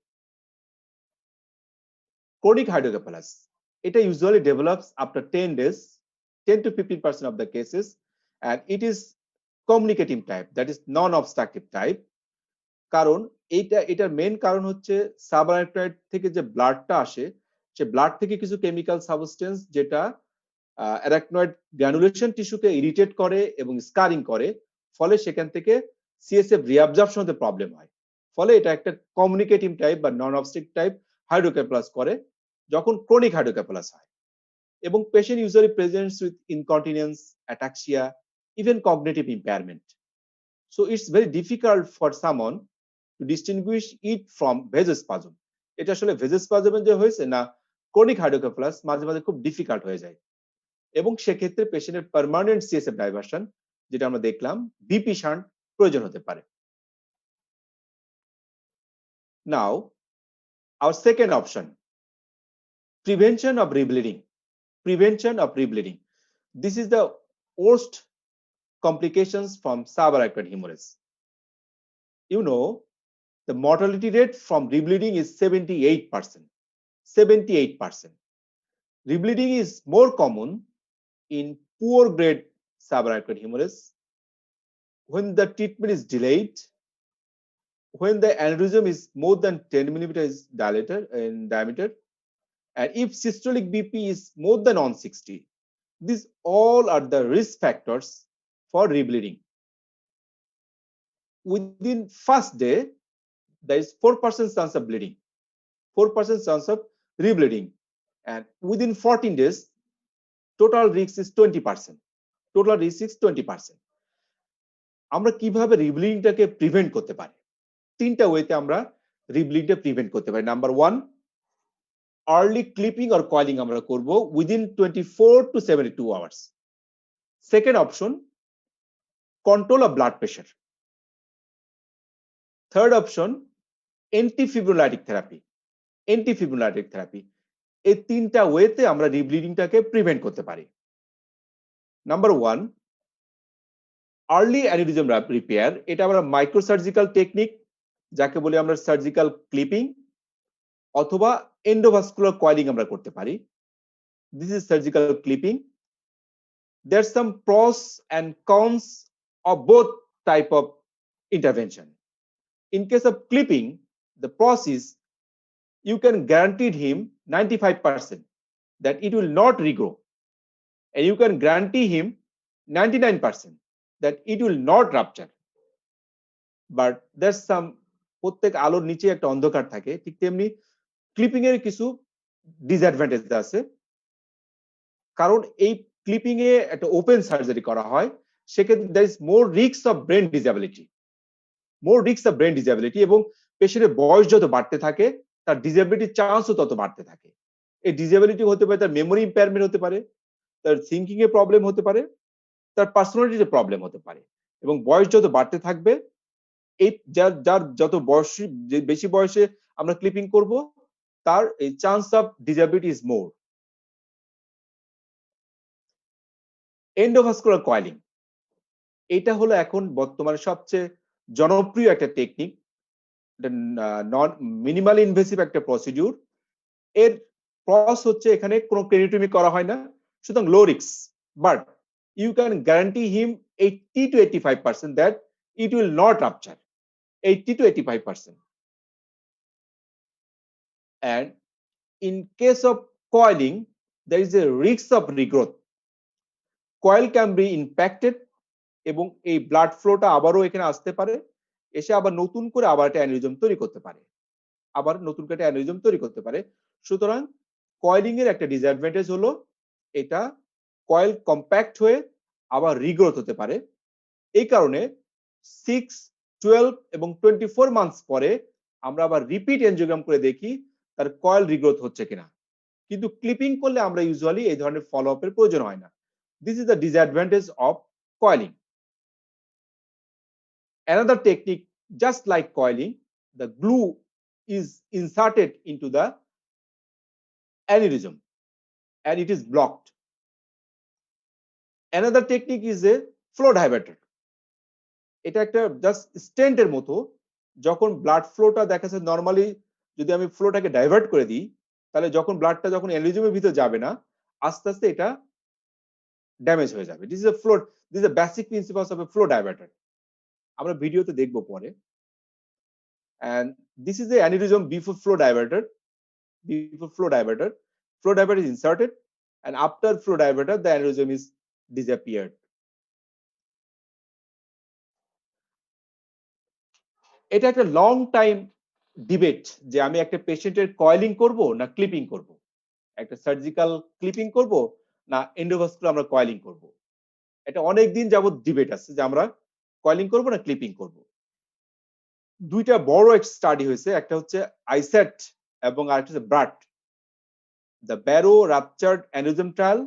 Chronic hydrocephalus, এটা usually develops after 10 days, 10 to 15% of the cases, and it is communicating type, that is non-obstructive type. কারণ এটার মেইন কারণ হচ্ছে সাবআরাকনয়েড থেকে যে ব্লাডটা আসে, সে ব্লাড থেকে কিছু কেমিক্যাল সাবস্টেন্স যেটা অ্যারাকনয়েড গ্র্যানুলেশন টিস্যুকে ইরিটেট করে এবং স্কারিং করে, ফলে সেখান থেকে সিএসএফ রিঅ্যাবজর্পশন হতে প্রবলেম হয়। ফলে এটা একটা কমিউনিকেটিভ টাইপ বা নন অবস্ট্রিক্ট টাইপ হাইড্রোক্যাফালাস করে যখন ক্রনিক হাইড্রোক্যাফালাস হয়, এবং patient usually presents with incontinence, ataxia, even cognitive impairment. So it's very difficult for সামন টু ডিস্টিংগুইশ ইট ফ্রম ভেজোস্পাজম। এটা আসলে ভেজোস্পাজমের যে হয়েছে না ক্রনিক হাইড্রোক্যাফালাস, মাঝে মাঝে খুব ডিফিকাল্ট হয়ে যায়, এবং সেক্ষেত্রে পেশেন্টের পার্মানেন্ট সিএসএফ ডাইভারশন, যেটা আমরা দেখলাম, বিপি শান্ট প্রয়োজন হতে পারে। নাও our second option, prevention of rebleeding. Prevention of rebleeding. This is the worst complications from subarachnoid hemorrhage. You know, the mortality rate from rebleeding is 78%. 78%. Rebleeding is more common in poor grade subarachnoid hemorrhage when the treatment is delayed, when the aneurysm is more than 10 millimeters in diameter, and if systolic BP is more than 160. These all are the risk factors for rebleeding. Within first day, there is 4% chance of bleeding, 4% chance of rebleeding, and within 14 days, total risk is 20%. Total risk is 20%. আমরা কিভাবে রিব্লিডিংটাকে prevent করতে পারি? তিনটা ওয়েতে আমরা রিব্লিডিংটা prevent করতে পারি। Number 1, early clipping or coiling আমরা করব within 24 to 72 hours. Second option, control of blood pressure. Third option, antifibrinolytic therapy. Antifibrinolytic therapy. এই তিনটা ওয়েতে আমরা রিব্লিডিংটাকে প্রিভেন্ট করতে পারি। Number 1, early aneurysm repair. এটা আমরা মাইক্রোসার্জিক্যাল টেকনিক, যাকে বলি আমরা সার্জিক্যাল ক্লিপিং, অথবা এন্ডোভাস্কুলার কয়েলিং আমরা করতে পারি। This is surgical clipping. There some pros and cons of both type of intervention. In case of clipping, the pros is you can guarantee him 95% that it will not regrow, and you can guarantee him 99% that it will not rupture. But there's some, প্রত্যেক আলোর নিচে একটা অন্ধকার থাকে, ঠিক তেমনি clipping এর কিছু ডিসঅ্যাডভান্টেজ আছে। কারণ এই ক্লিপিং এ একটা ওপেন সার্জারি করা হয়, সেক্ষেত্রে there is more risk of brain disability. More risk of brain disability, এবং পেশেন্টের বয়স যত বাড়তে থাকে তার ডিসএবিলিটির চান্সও তত বাড়তে থাকে। এই ডিসএবিলিটি হতে পারে তার মেমোরি ইম্পেয়ারমেন্ট হতে পারে, তার থিঙ্কিং এ প্রবলেম হতে পারে, তার পার্সোনালিটিতে প্রবলেম হতে পারে, এবং বয়স যত বাড়তে থাকবে, এই যার যত বয়সী, বেশি বয়সে আমরা ক্লিপিং করব, তার এই chance of disability is more. Endovascular coiling, এটা হলো এখন বর্তমানে সবচেয়ে জনপ্রিয় একটা টেকনিক, নন মিনিমাল ইনভেসিভ একটা প্রসিডিউর। এর প্রস হচ্ছে এখানে কোনো ক্রেনিওটমি করা হয় না, সুতরাং low risk, but you can guarantee him 80 to 85% that it will not rupture, 80 to 85%. And in case of coiling, there is a risk of regrowth. Coil can be impacted, এবং এই ব্লাড ফ্লোটা আবারও এখানে আসতে পারে, এসে আবার নতুন করে আবার একটা অ্যানিউরিজম তৈরি করতে পারে, আবার নতুন করে অ্যানিউরিজম তৈরি করতে পারে। সুতরাং কয়েলিং এর একটা ডিসঅ্যাডভান্টেজ হলো এটা কয়েল কম্প্যাক্ট হয়ে আবার রিগ্রোথ হতে পারে। এই কারণে 6, 12 এবং 24 মান্থস পরে আমরা আবার রিপিট এনজিওগ্রাম করে দেখি তার কয়েল রিগ্রোথ হচ্ছে কিনা। কিন্তু ক্লিপিং করলে আমরা ইউজুয়ালি এই ধরনের ফলো আপের প্রয়োজন হয় না। This is the disadvantage of coiling. Another technique, just like coiling, the glue is inserted into the aneurysm and it is blocked. Another technique is a flow diverter. এটা একটা জাস্ট স্টেন্টের মতো, যখন ব্লাড ফ্লোটা দেখা যাচ্ছে নর্মালি যদি আমি ফ্লোটাকে divert করে দিই, তাহলে যখন ব্লাডটা যখন অ্যানিউরিজমের ভিতরে যাবে না, আস্তে আস্তে এটা ড্যামেজ হয়ে যাবে। This is a flow, this is a basic principles of A flow diverter. আমরা ভিডিওতে দেখবো পরে। And this is the aneurysm before flow diverter. Before flow diverter, flow diverter is inserted, and after flow diverter, the aneurysm is disappeared. এটা একটা long time debate যে আমি একটা পেশেন্টের কয়েলিং করব না ক্লিপিং করব, একটা সার্জিক্যাল ক্লিপিং করব না এন্ডোভাস্কুলার আমরা কয়েলিং করব। এটা অনেক দিন যাবত ডিবেট আছে যে আমরা কয়েলিং করব না ক্লিপিং করব। দুইটা বড় স্টাডি হয়েছে, একটা হচ্ছে আইসেট এবং আরেকটা হচ্ছে ব্রাট, the Barrow Ruptured Aneurysm Trial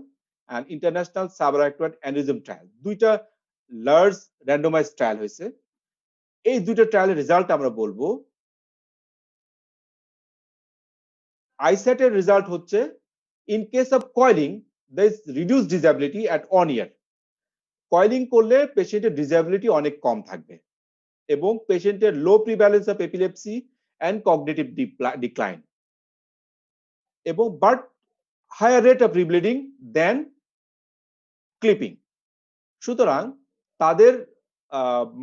and International Subarachnoid Aneurysm Trial, দুইটা লার্জ র্যান্ডমাইজ ট্রায়াল হয়েছে। এই দুইটা ট্রায়ালের রেজাল্ট আমরা বলবো। আইসেটের রেজাল্ট হচ্ছে in case of coiling there is reduced disability at 1 year. Coiling করলে পেশেন্টের ডিসএবিলিটি অনেক কম থাকবে এবং পেশেন্টের low prevalence of epilepsy and cognitive decline এবং but higher rate of rebleeding then clipping. সুতরাং তাদের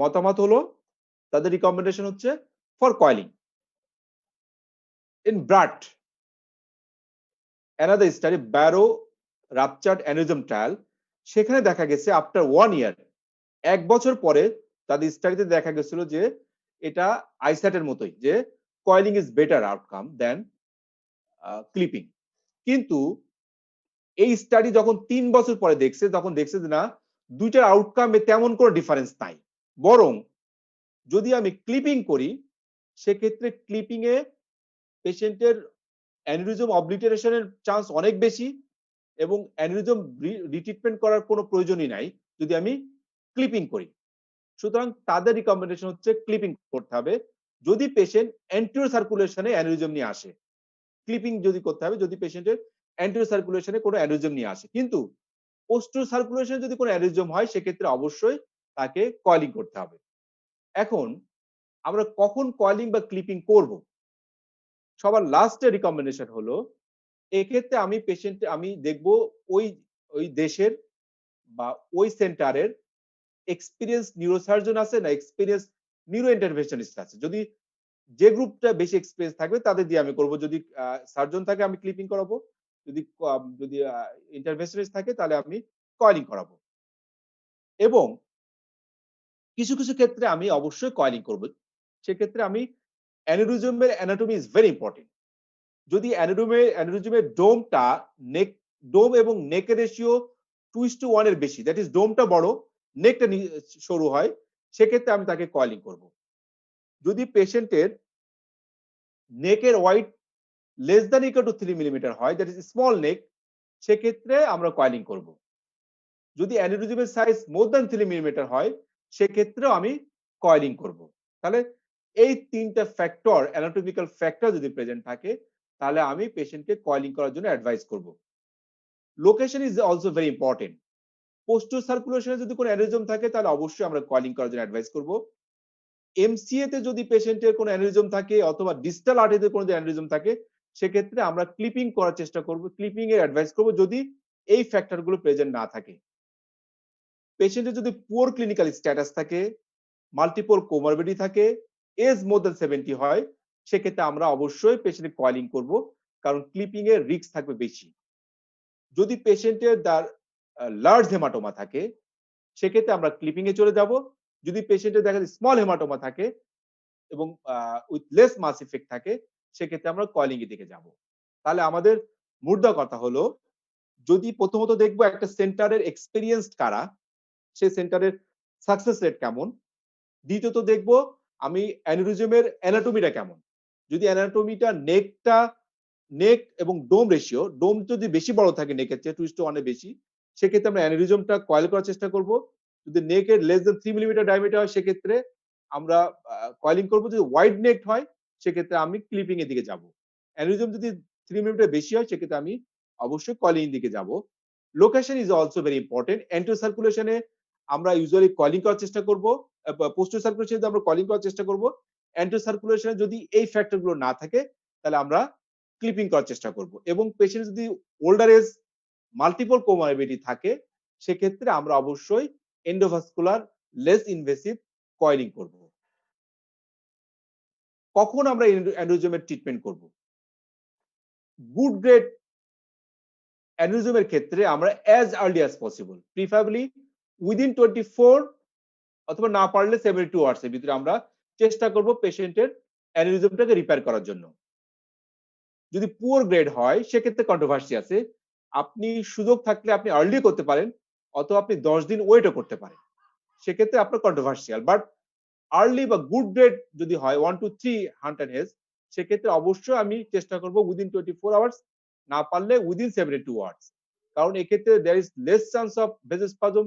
মতামত হলো, তাদের রিকমেন্ডেশন হচ্ছে for coiling. In BRAT another study, Barrow Ruptured Aneurysm Trial, সেখানে দেখা গেছে আফটার 1 ইয়ার, 1 বছর পরে তাদের স্টাডিতে দেখা গেছিল যে এটা আইস্যাটের মতোই, যে coiling is better outcome than clipping. কিন্তু এই স্টাডি যখন 3 বছর পরে দেখছে, তখন দেখছে যে না, দুইটার আউটকামে তেমন কোনো ডিফারেন্স নাই, বরং যদি আমি ক্লিপিং করি সেক্ষেত্রে ক্লিপিং এ পেশেন্টের অ্যানিউরিজম অবলিটারেশনের চান্স অনেক বেশি এবং অ্যানিউরিজম রিট্রিটমেন্ট করার কোনো প্রয়োজনই নাই যদি আমি ক্লিপিং করি। সুতরাং তাদের রিকমেন্ডেশন হচ্ছে ক্লিপিং করতে হবে যদি পেশেন্ট অ্যান্টিরিয়র সার্কুলেশনে অ্যানিউরিজম নিয়ে আসে। ক্লিপিং যদি করতে হবে যদি পেশেন্টের অ্যান্টিরিয়র সার্কুলেশনে কোনো অ্যানিউরিজম নিয়ে আসে। কিন্তু পোস্টেরিয়র সার্কুলেশনে যদি কোনো অ্যানিউরিজম হয় সেক্ষেত্রে অবশ্যই তাকে কয়েলিং করতে হবে। এখন আমরা কখন কয়েলিং বা ক্লিপিং করব? সবার লাস্টে রিকমেন্ডেশন হলো, এক্ষেত্রে আমি দেখব ওই ওই দেশের বা ওই সেন্টারের এক্সপিরিয়েন্স নিউরোসার্জন আছে না এক্সপিরিয়েন্স নিউরো ইন্টারভেনশনিস্ট আছে। যদি যে গ্রুপটা বেশি এক্সপিরিয়েন্স থাকবে তাদের দিয়ে আমি করব। যদি সার্জন থাকে আমি ক্লিপিং করাবো, যদি যদি ইন্টারভেনশনিস্ট থাকে তাহলে আমি কয়েলিং করাবো। এবং কিছু কিছু ক্ষেত্রে আমি অবশ্যই কয়েলিং করব। সেক্ষেত্রে আমি অ্যানিউরিজমের অ্যানাটমি ইজ ভেরি ইম্পর্টেন্ট। যদি অ্যানিউরিজমের ডোমটা ডোম এবং নেকের রেশিও 2:1 এর বেশি, দ্যাট ইজ ডোমটা বড়, নেকটা সরু হয়, সেক্ষেত্রে আমি তাকে কয়েলিং করব। যদি পেশেন্টের নেকের wide less than equal to 3 millimetre হয়, দ্যাট ইজ স্মল নেক, সেক্ষেত্রে আমরা কয়েলিং করব। যদি অ্যানিউরিজমের সাইজ মোর দ্যান 3 মিলিমিটার হয় সেক্ষেত্রেও আমি কয়েলিং করব। তাহলে এই তিনটা ফ্যাক্টর, অ্যানাটমিক্যাল ফ্যাক্টর যদি প্রেজেন্ট থাকে তাহলে আমি পেশেন্টকে কয়েলিং করার জন্য অ্যাডভাইস করব। Location is also very important. Posterior সার্কুলেশনে যদি কোনো অ্যানিউরিজম থাকে তাহলে অবশ্যই আমরা কয়েলিং করার জন্য অ্যাডভাইস করব। এমসিএ তে যদি পেশেন্টের কোনো অ্যানিউরিজম থাকে অথবা ডিস্টাল আর্টারিতে কোনো অ্যানিউরিজম থাকে সেক্ষেত্রে আমরা ক্লিপিং করার চেষ্টা করব, ক্লিপিং এর অ্যাডভাইস করব যদি এই ফ্যাক্টরগুলো প্রেজেন্ট না থাকে। পেশেন্টের যদি পুয়ার ক্লিনিক্যাল স্ট্যাটাস থাকে, মাল্টিপল কোমরবিডিটি থাকে, এজ মোর দ্যান 70 হয়, সেক্ষেত্রে আমরা অবশ্যই পেশেন্টের কয়েলিং করব, কারণ ক্লিপিং এর রিস্ক থাকবে বেশি। যদি পেশেন্টের লার্জ হেমাটোমা থাকে সেক্ষেত্রে আমরা ক্লিপিং এ চলে যাব। যদি পেশেন্টের দেখা যায় স্মল হেমাটোমা থাকে এবং উইথ লেস মাস ইফেক্ট থাকে সেক্ষেত্রে আমরা কয়েলিং এর দিকে যাব। তাহলে আমাদের মুদ্রা কথা হলো, যদি প্রথমত দেখব একটা সেন্টারের এক্সপেরিয়েন্সড কারা, সেই সেন্টারের সাকসেস রেট কেমন। দ্বিতীয়ত দেখব আমি অ্যানিউরিজমের অ্যানাটমিটা কেমন। যদি অ্যানাটমিটা নেক এবং ডোম রেশিও, ডোম যদি বেশি বড় থাকে নেকের চেয়ে 2:1 এর বেশি, সেক্ষেত্রে আমরা অ্যানিউরিজমটা কয়েল করার চেষ্টা করব। যদি নেকের লেস দ্যান 3 মিলিমিটার ডায়ামিটার হয় সেক্ষেত্রে আমরা কয়েলিং করব। যদি ওয়াইড নেক হয় সেক্ষেত্রে আমি ক্লিপিং এর দিকে যাব। অ্যানিউরিজম যদি 3 মিলিমিটার বেশি হয় সেক্ষেত্রে আমি অবশ্যই কয়েলিং এর দিকে যাব। Location is also very important. Anterior সার্কুলেশনে আমরা ইউজুয়ালি কয়েলিং করার চেষ্টা করব, পোস্টেরিয়র সার্কুলেশনে আমরা কয়েলিং করার চেষ্টা করব। অ্যান্টিসার্কুলেশনে যদি এই ফ্যাক্টরগুলো না থাকে তাহলে আমরা ক্লিপিং করার চেষ্টা করব এবং পেশেন্ট যদি ওল্ডার এজ মাল্টিপল কোমরবিডিটি থাকে সেক্ষেত্রে আমরা অবশ্যই এন্ডোভাস্কুলার লেস ইনভেসিভ কয়েলিং করব। কখন আমরা অ্যানিউরিজমের ট্রিটমেন্ট করব? গুড গ্রেড অ্যানিউরিজমের ক্ষেত্রে আমরা as early as possible, preferably within 24 অথবা না পারলে 72 আওয়ার্সের ভিতরে আমরা চেষ্টা করব পেশেন্টের অ্যানিউরিজমটাকে রিপেয়ার করার জন্য। যদি পুয়ার গ্রেড হয় সেক্ষেত্রে কন্ট্রোভার্সি আছে। আপনি সুযোগ থাকলে আপনি আর্লি করতে পারেন অথবা আপনি 10 দিন ওয়েটও করতে পারেন, সেক্ষেত্রে আপনার কন্ট্রোভার্সিয়াল। বাট আর্লি বা গুড গ্রেড যদি হয় 1 to 3 হান্টার হেজ, সেক্ষেত্রে অবশ্যই আমি চেষ্টা করব উইদিন 24 আওয়ার্স, না পারলে উইদিন 72 আওয়ার্স, কারণ এক্ষেত্রে there is less chance of vasospasm,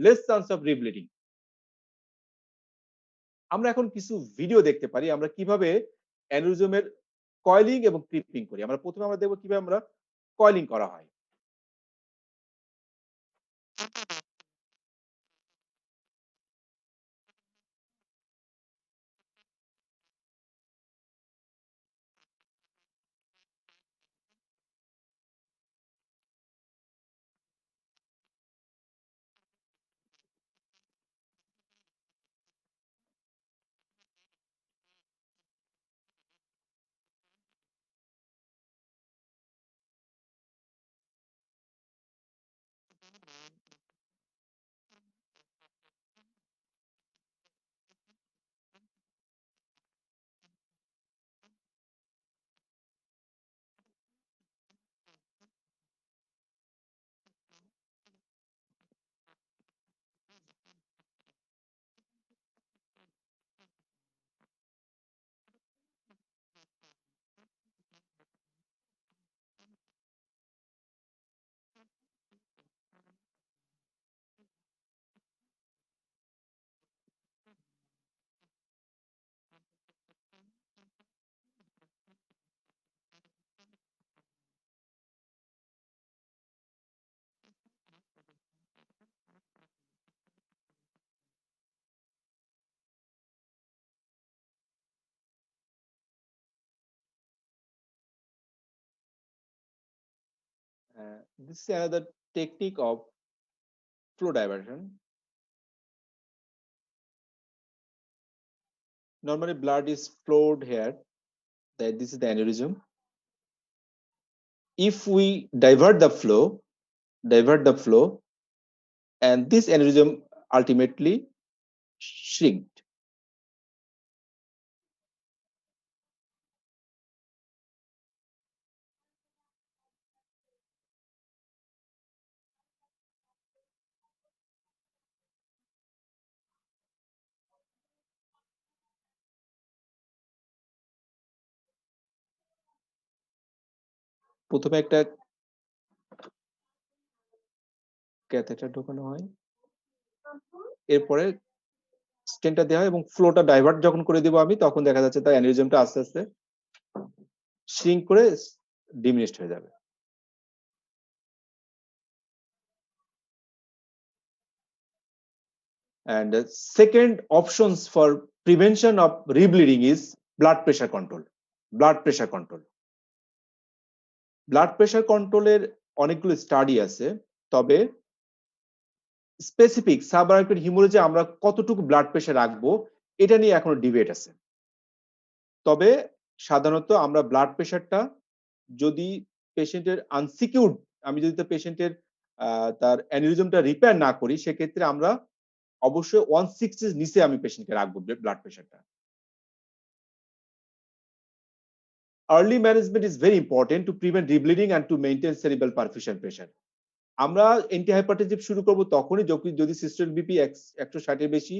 less chance of rebleeding. আমরা এখন কিছু ভিডিও দেখতে পারি আমরা কিভাবে অ্যানিউরিজমের কয়েলিং এবং ক্রিপিং করি। আমরা প্রথমে আমরা দেখব কিভাবে আমরা কয়েলিং করা হয়। This is another technique of flow diversion. Normally blood is flowed here, that this is the aneurysm. If we divert the flow, and this aneurysm ultimately shrinked. প্রথমে একটা ক্যাথেটার ঢোকানো হয়, এরপরে স্টেনটা দেওয়া হয় এবং ফ্লোটা ডাইভার্ট যখন করে দিব আমি, তখন দেখা যাচ্ছে তার অ্যানিউরিজমটা আস্তে আস্তে শ্রিঙ্ক করে ডিমিনিশড হয়ে যাবে। And the second options for prevention of rebleeding is blood pressure control. Blood pressure control. Blood pressure কন্ট্রোলের অনেকগুলো স্টাডি আছে, তবে স্পেসিফিক সাবআরকিউট হিমোরেজে আমরা কতটুকু ব্লাড প্রেশার রাখবো এটা নিয়ে এখনো ডিবেট আছে। তবে সাধারণত আমরা ব্লাড প্রেশারটা যদি পেশেন্টের আনসিকিউরড, আমি যদি পেশেন্টের তার অ্যানিউরিজমটা রিপেয়ার না করি, সেক্ষেত্রে আমরা অবশ্যই 160 এর নিচে আমি পেশেন্টকে রাখবো ব্লাড প্রেশারটা। Early management is very important to prevent rebleeding and to maintain cerebral perfusion pressure. আমরা অ্যান্টিহাইপারটেনসিভ শুরু করব তখনই যদি সিস্টেমিক বিপি 160 এর বেশি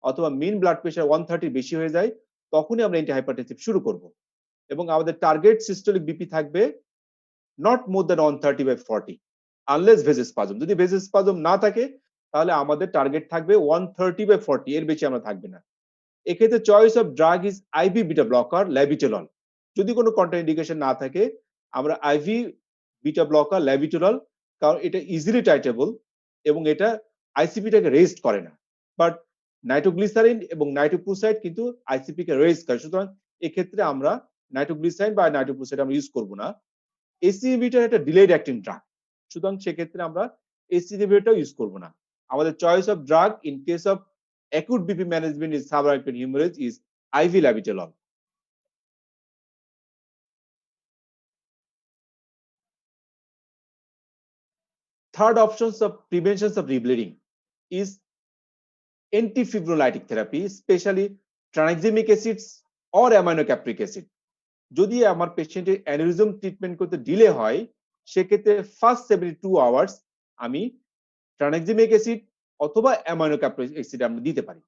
অথবা মিন ব্লাড প্রেশার 130 বেশি হয়ে যায়, তখনই আমরা অ্যান্টিহাইপারটেনসিভ শুরু করব। এবং আমাদের টার্গেট সিস্টোলিক বিপি থাকবে নট মোর দ্যান 130/40 আনলেস ভেজোস্পাজম। যদি ভেজোস্পাজম না থাকে তাহলে আমাদের টার্গেট থাকবে 130/40, এর বেশি আমরা থাকবে না। এক্ষেত্রে choice of drug is IV beta blocker, labetalol. যদি কোনো কন্ট্রাইন্ডিকেশন না থাকে আমরা আইভি বিটা ব্লকার, ল্যাবিটোলল, কারণ এটা ইজিলি টাইটেবল এবং এটা আইসিপিটাকে রেস্ট করে না। বাট নাইট্রোগ্লিসারিন এবং নাইট্রোপ্রুসাইড কিন্তু আইসিপি কে রেজ করে। সুতরাং এক্ষেত্রে আমরা নাইট্রোগ্লিসারিন বা নাইট্রোপ্রুসাইড আমরা ইউজ করব না। এসি ইনহিবিটর একটা ডিলেড অ্যাক্টিং ড্রাগ, সুতরাং সেক্ষেত্রে আমরা এসি ইনহিবিটর ইউজ করব না। আমাদের choice of drug in case of acute BP management is subarachnoid hemorrhage is IV labetalol. Third options of prevention of rebleeding is antifibrinolytic therapy, especially tranexamic acids or aminocapric acid. যদি আমার পেশেন্টের aneurysm treatment করতে delay হয়, সেক্ষেত্রে first 72 hours আমি tranexamic acid অথবা aminocaproic acid আমরা দিতে পারি।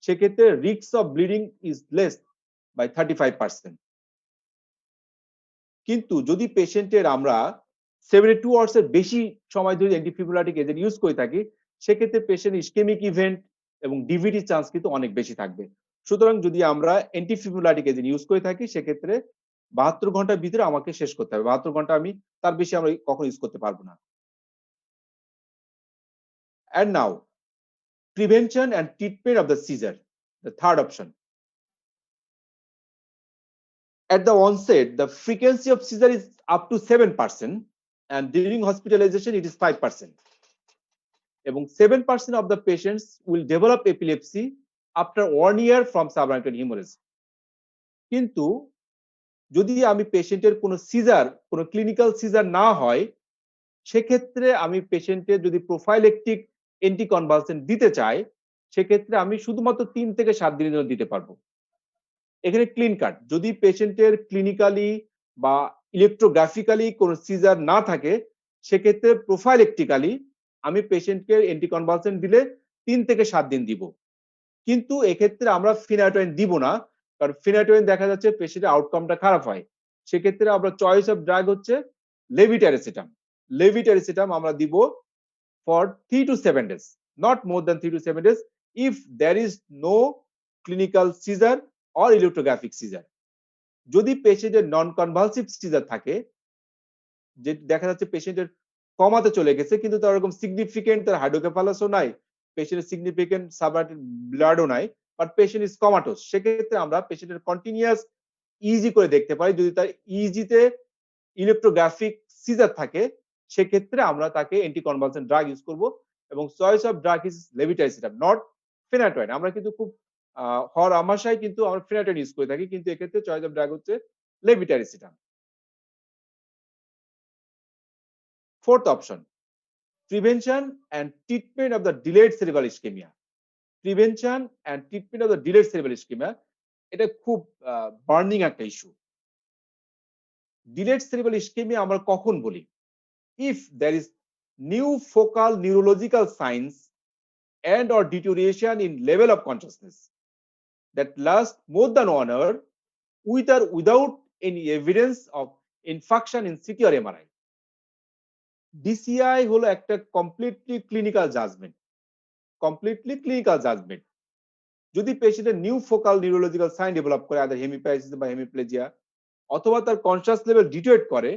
সেক্ষেত্রে risk of bleeding is less by 35%। কিন্তু যদি পেশেন্টের আমরা 72 আওয়ার্স এর বেশি সময় ধরে অ্যান্টিফিব্রিলাটিক এজেন্ট ইউজ করে থাকি, সেক্ষেত্রে পেশেন্ট ইসকেমিক ইভেন্ট এবং ডিভিটি চান্স কিন্তু অনেক বেশি থাকবে। সুতরাং যদি আমরা অ্যান্টিফিব্রিলাটিক এজেন্ট ইউজ করে থাকি, সেক্ষেত্রে 72 ঘন্টার ভিতরে আমাকে শেষ করতে হবে। 72 ঘন্টা আমি তার বেশি আমরা কখনো ইউজ করতে পারবো না। And now, prevention and treatment of the seizure, the third option. At the onset, the frequency of seizure is up to 7%, and during hospitalization, it is 5%. এবং 7% of the patients will develop epilepsy after 1 year from subarachnoid hemorrhage. কিন্তু যদি আমি পেশেন্টের কোনো caesar, কোনো clinical caesar না হয়, সেক্ষেত্রে আমি পেশেন্টের যদি প্রোফাইলেকটিক অ্যান্টিকনভালসেন্ট দিতে চাই, সেক্ষেত্রে আমি শুধুমাত্র 3 থেকে 7 দিনের জন্য দিতে পারবো। এখানে ক্লিন কাট, যদি পেশেন্টের ক্লিনিক্যালি বা ইলেকট্রোগ্রাফিক্যালি কোনো সিজার না থাকে, সেক্ষেত্রে প্রোফাইলেকটিক্যালি আমি পেশেন্টকে অ্যান্টিকনভালসেন্ট দিলে 3 থেকে 7 দিন দিব। কিন্তু এক্ষেত্রে আমরা ফিনাইটোইন দিব না, কারণ ফিনাইটোইন দেখা যাচ্ছে পেশেন্টের আউটকামটা খারাপ হয়। সেক্ষেত্রে আমরা চয়েস অফ ড্রাগ হচ্ছে লেভিটারেসিটাম। লেভিটারেসিটাম আমরা দিব for 3 to 7 days, not more than 3 to 7 days if there is no clinical seizure or electrographic seizure. যদি পেশেন্টের নন কনভালসিভ সিজার থাকে, যে দেখা যাচ্ছে পেশেন্টের কমাতে চলে গেছে কিন্তু তার এরকম সিগনিফিকেন্ট তার হাইড্রোকেফালাসও নাই, পেশেন্টের সিগনিফিকেন্ট সাবআরটিক ব্লাডও নাই, বাট পেশেন্ট ইজ কমাটোস, সেক্ষেত্রে আমরা পেশেন্টের কন্টিনিউয়াস ইজি করে দেখতে পারি। যদি তার ইজিতে ইলেকট্রোগ্রাফিক সিজার থাকে, সেক্ষেত্রে আমরা তাকে অ্যান্টিকনভালসেন্ট ড্রাগ ইউজ করব এবং choice of drug is levetiracetam, not phenytoin. আমরা কিন্তু খুব হর আমাশায় কিন্তু আমরা ফিনাইটোইন ইউজ করে থাকি, কিন্তু এক্ষেত্রে চয়েস অফ ড্রাগ হচ্ছে লেভিটারেসিটাম। Fourth option, prevention and treatment of the delayed cerebral ischemia. Prevention and treatment of the delayed cerebral ischemia, এটা খুব বার্নিং একটা ইস্যু। ডিলেড সেরিব্রাল ইসকেমিয়া আমরা কখন বলি? If there is new focal neurological signs and or deterioration in level of consciousness that last more than 1 hour with or without any evidence of infarction in CT or MRI. DCI হলো একটা completely clinical judgement, completely clinical judgement. যদি পেশেন্টের new focal neurological sign develop করে, other হেমিপ্যারাইসিস বা hemiplegia, অথবা তার conscious level ডিটোয়েট করে,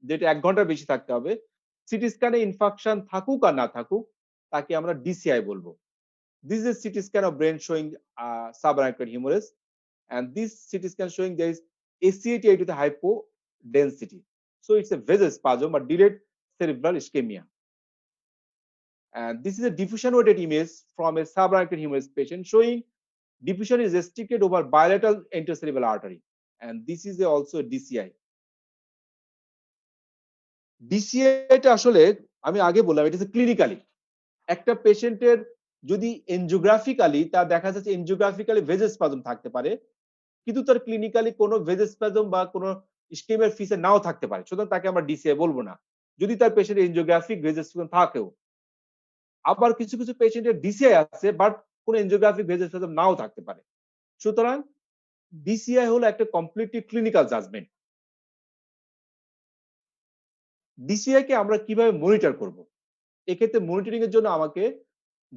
যেটা 1 ঘন্টার বেশি থাকতে হবে, সিটি স্ক্যানে ইনফাকশন থাকুক আর না থাকুক, তাকে আমরা ডিসিআই বলবো। This is a CT scan of brain showing subarachnoid hemorrhage, and this CT scan showing there is ACATI with a hypodensity. So it's a vasospasm or delayed cerebral ischemia. And this is a diffusion weighted image from a subarachnoid hemorrhage patient showing diffusion is restricted over bilateral anterocerebral artery, and this is also a DCI. ডিসিএটা আসলে আমি আগে বললাম এটা হচ্ছে clinically একটা পেশেন্টের যদি এনজিওগ্রাফিক্যালি তার দেখা যাচ্ছে এনজিওগ্রাফিক্যালি ভেজোস্পাজম থাকতে পারে, কিন্তু তার ক্লিনিক্যালি কোনো ভেজোস্পাজম বা কোনো ইসকেমিয়ার ফিচার নাও থাকতে পারে, সুতরাং তাকে আমরা ডিসিআই বলবো না যদি তার পেশেন্টের এনজিওগ্রাফিক ভেজোস্পাজম থাকেও। আবার কিছু কিছু পেশেন্টের ডিসিআই আছে বাট কোনো এনজিওগ্রাফিক ভেজোস্পাজম নাও থাকতে পারে, সুতরাং ডিসিআই হলো একটা কমপ্লিটলি ক্লিনিক্যাল জাজমেন্ট। ডিসিআই কে আমরা কিভাবে মনিটর করব? এক্ষেত্রে মনিটরিং এর জন্য আমাকে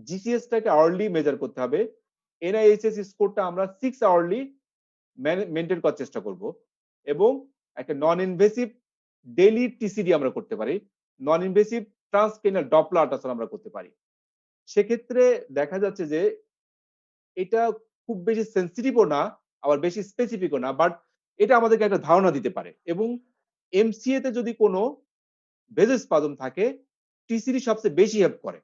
জিসিএস টাকে আওয়ারলি মেজার করতে হবে। এনআইএইচএস স্কোরটা আমরা 6 আওয়ারলি মেনটেন করার চেষ্টা করব এবং একটা নন ইনভেসিভ ডেইলি টিসিডি আমরা করতে পারি, নন ইনভেসিভ ট্রান্সক্রেনিয়াল ডপলার আল্ট্রাসাউন্ড আমরা করতে পারি। সেক্ষেত্রে দেখা যাচ্ছে যে এটা খুব বেশি সেনসিটিভও না, আবার বেশি স্পেসিফিকও না, বাট এটা আমাদেরকে একটা ধারণা দিতে পারে। এবং এমসিএ তে যদি কোনো ভেজোস্পাজম থাকে, টিসিডি সবচেয়ে বেশি হেল্প করে।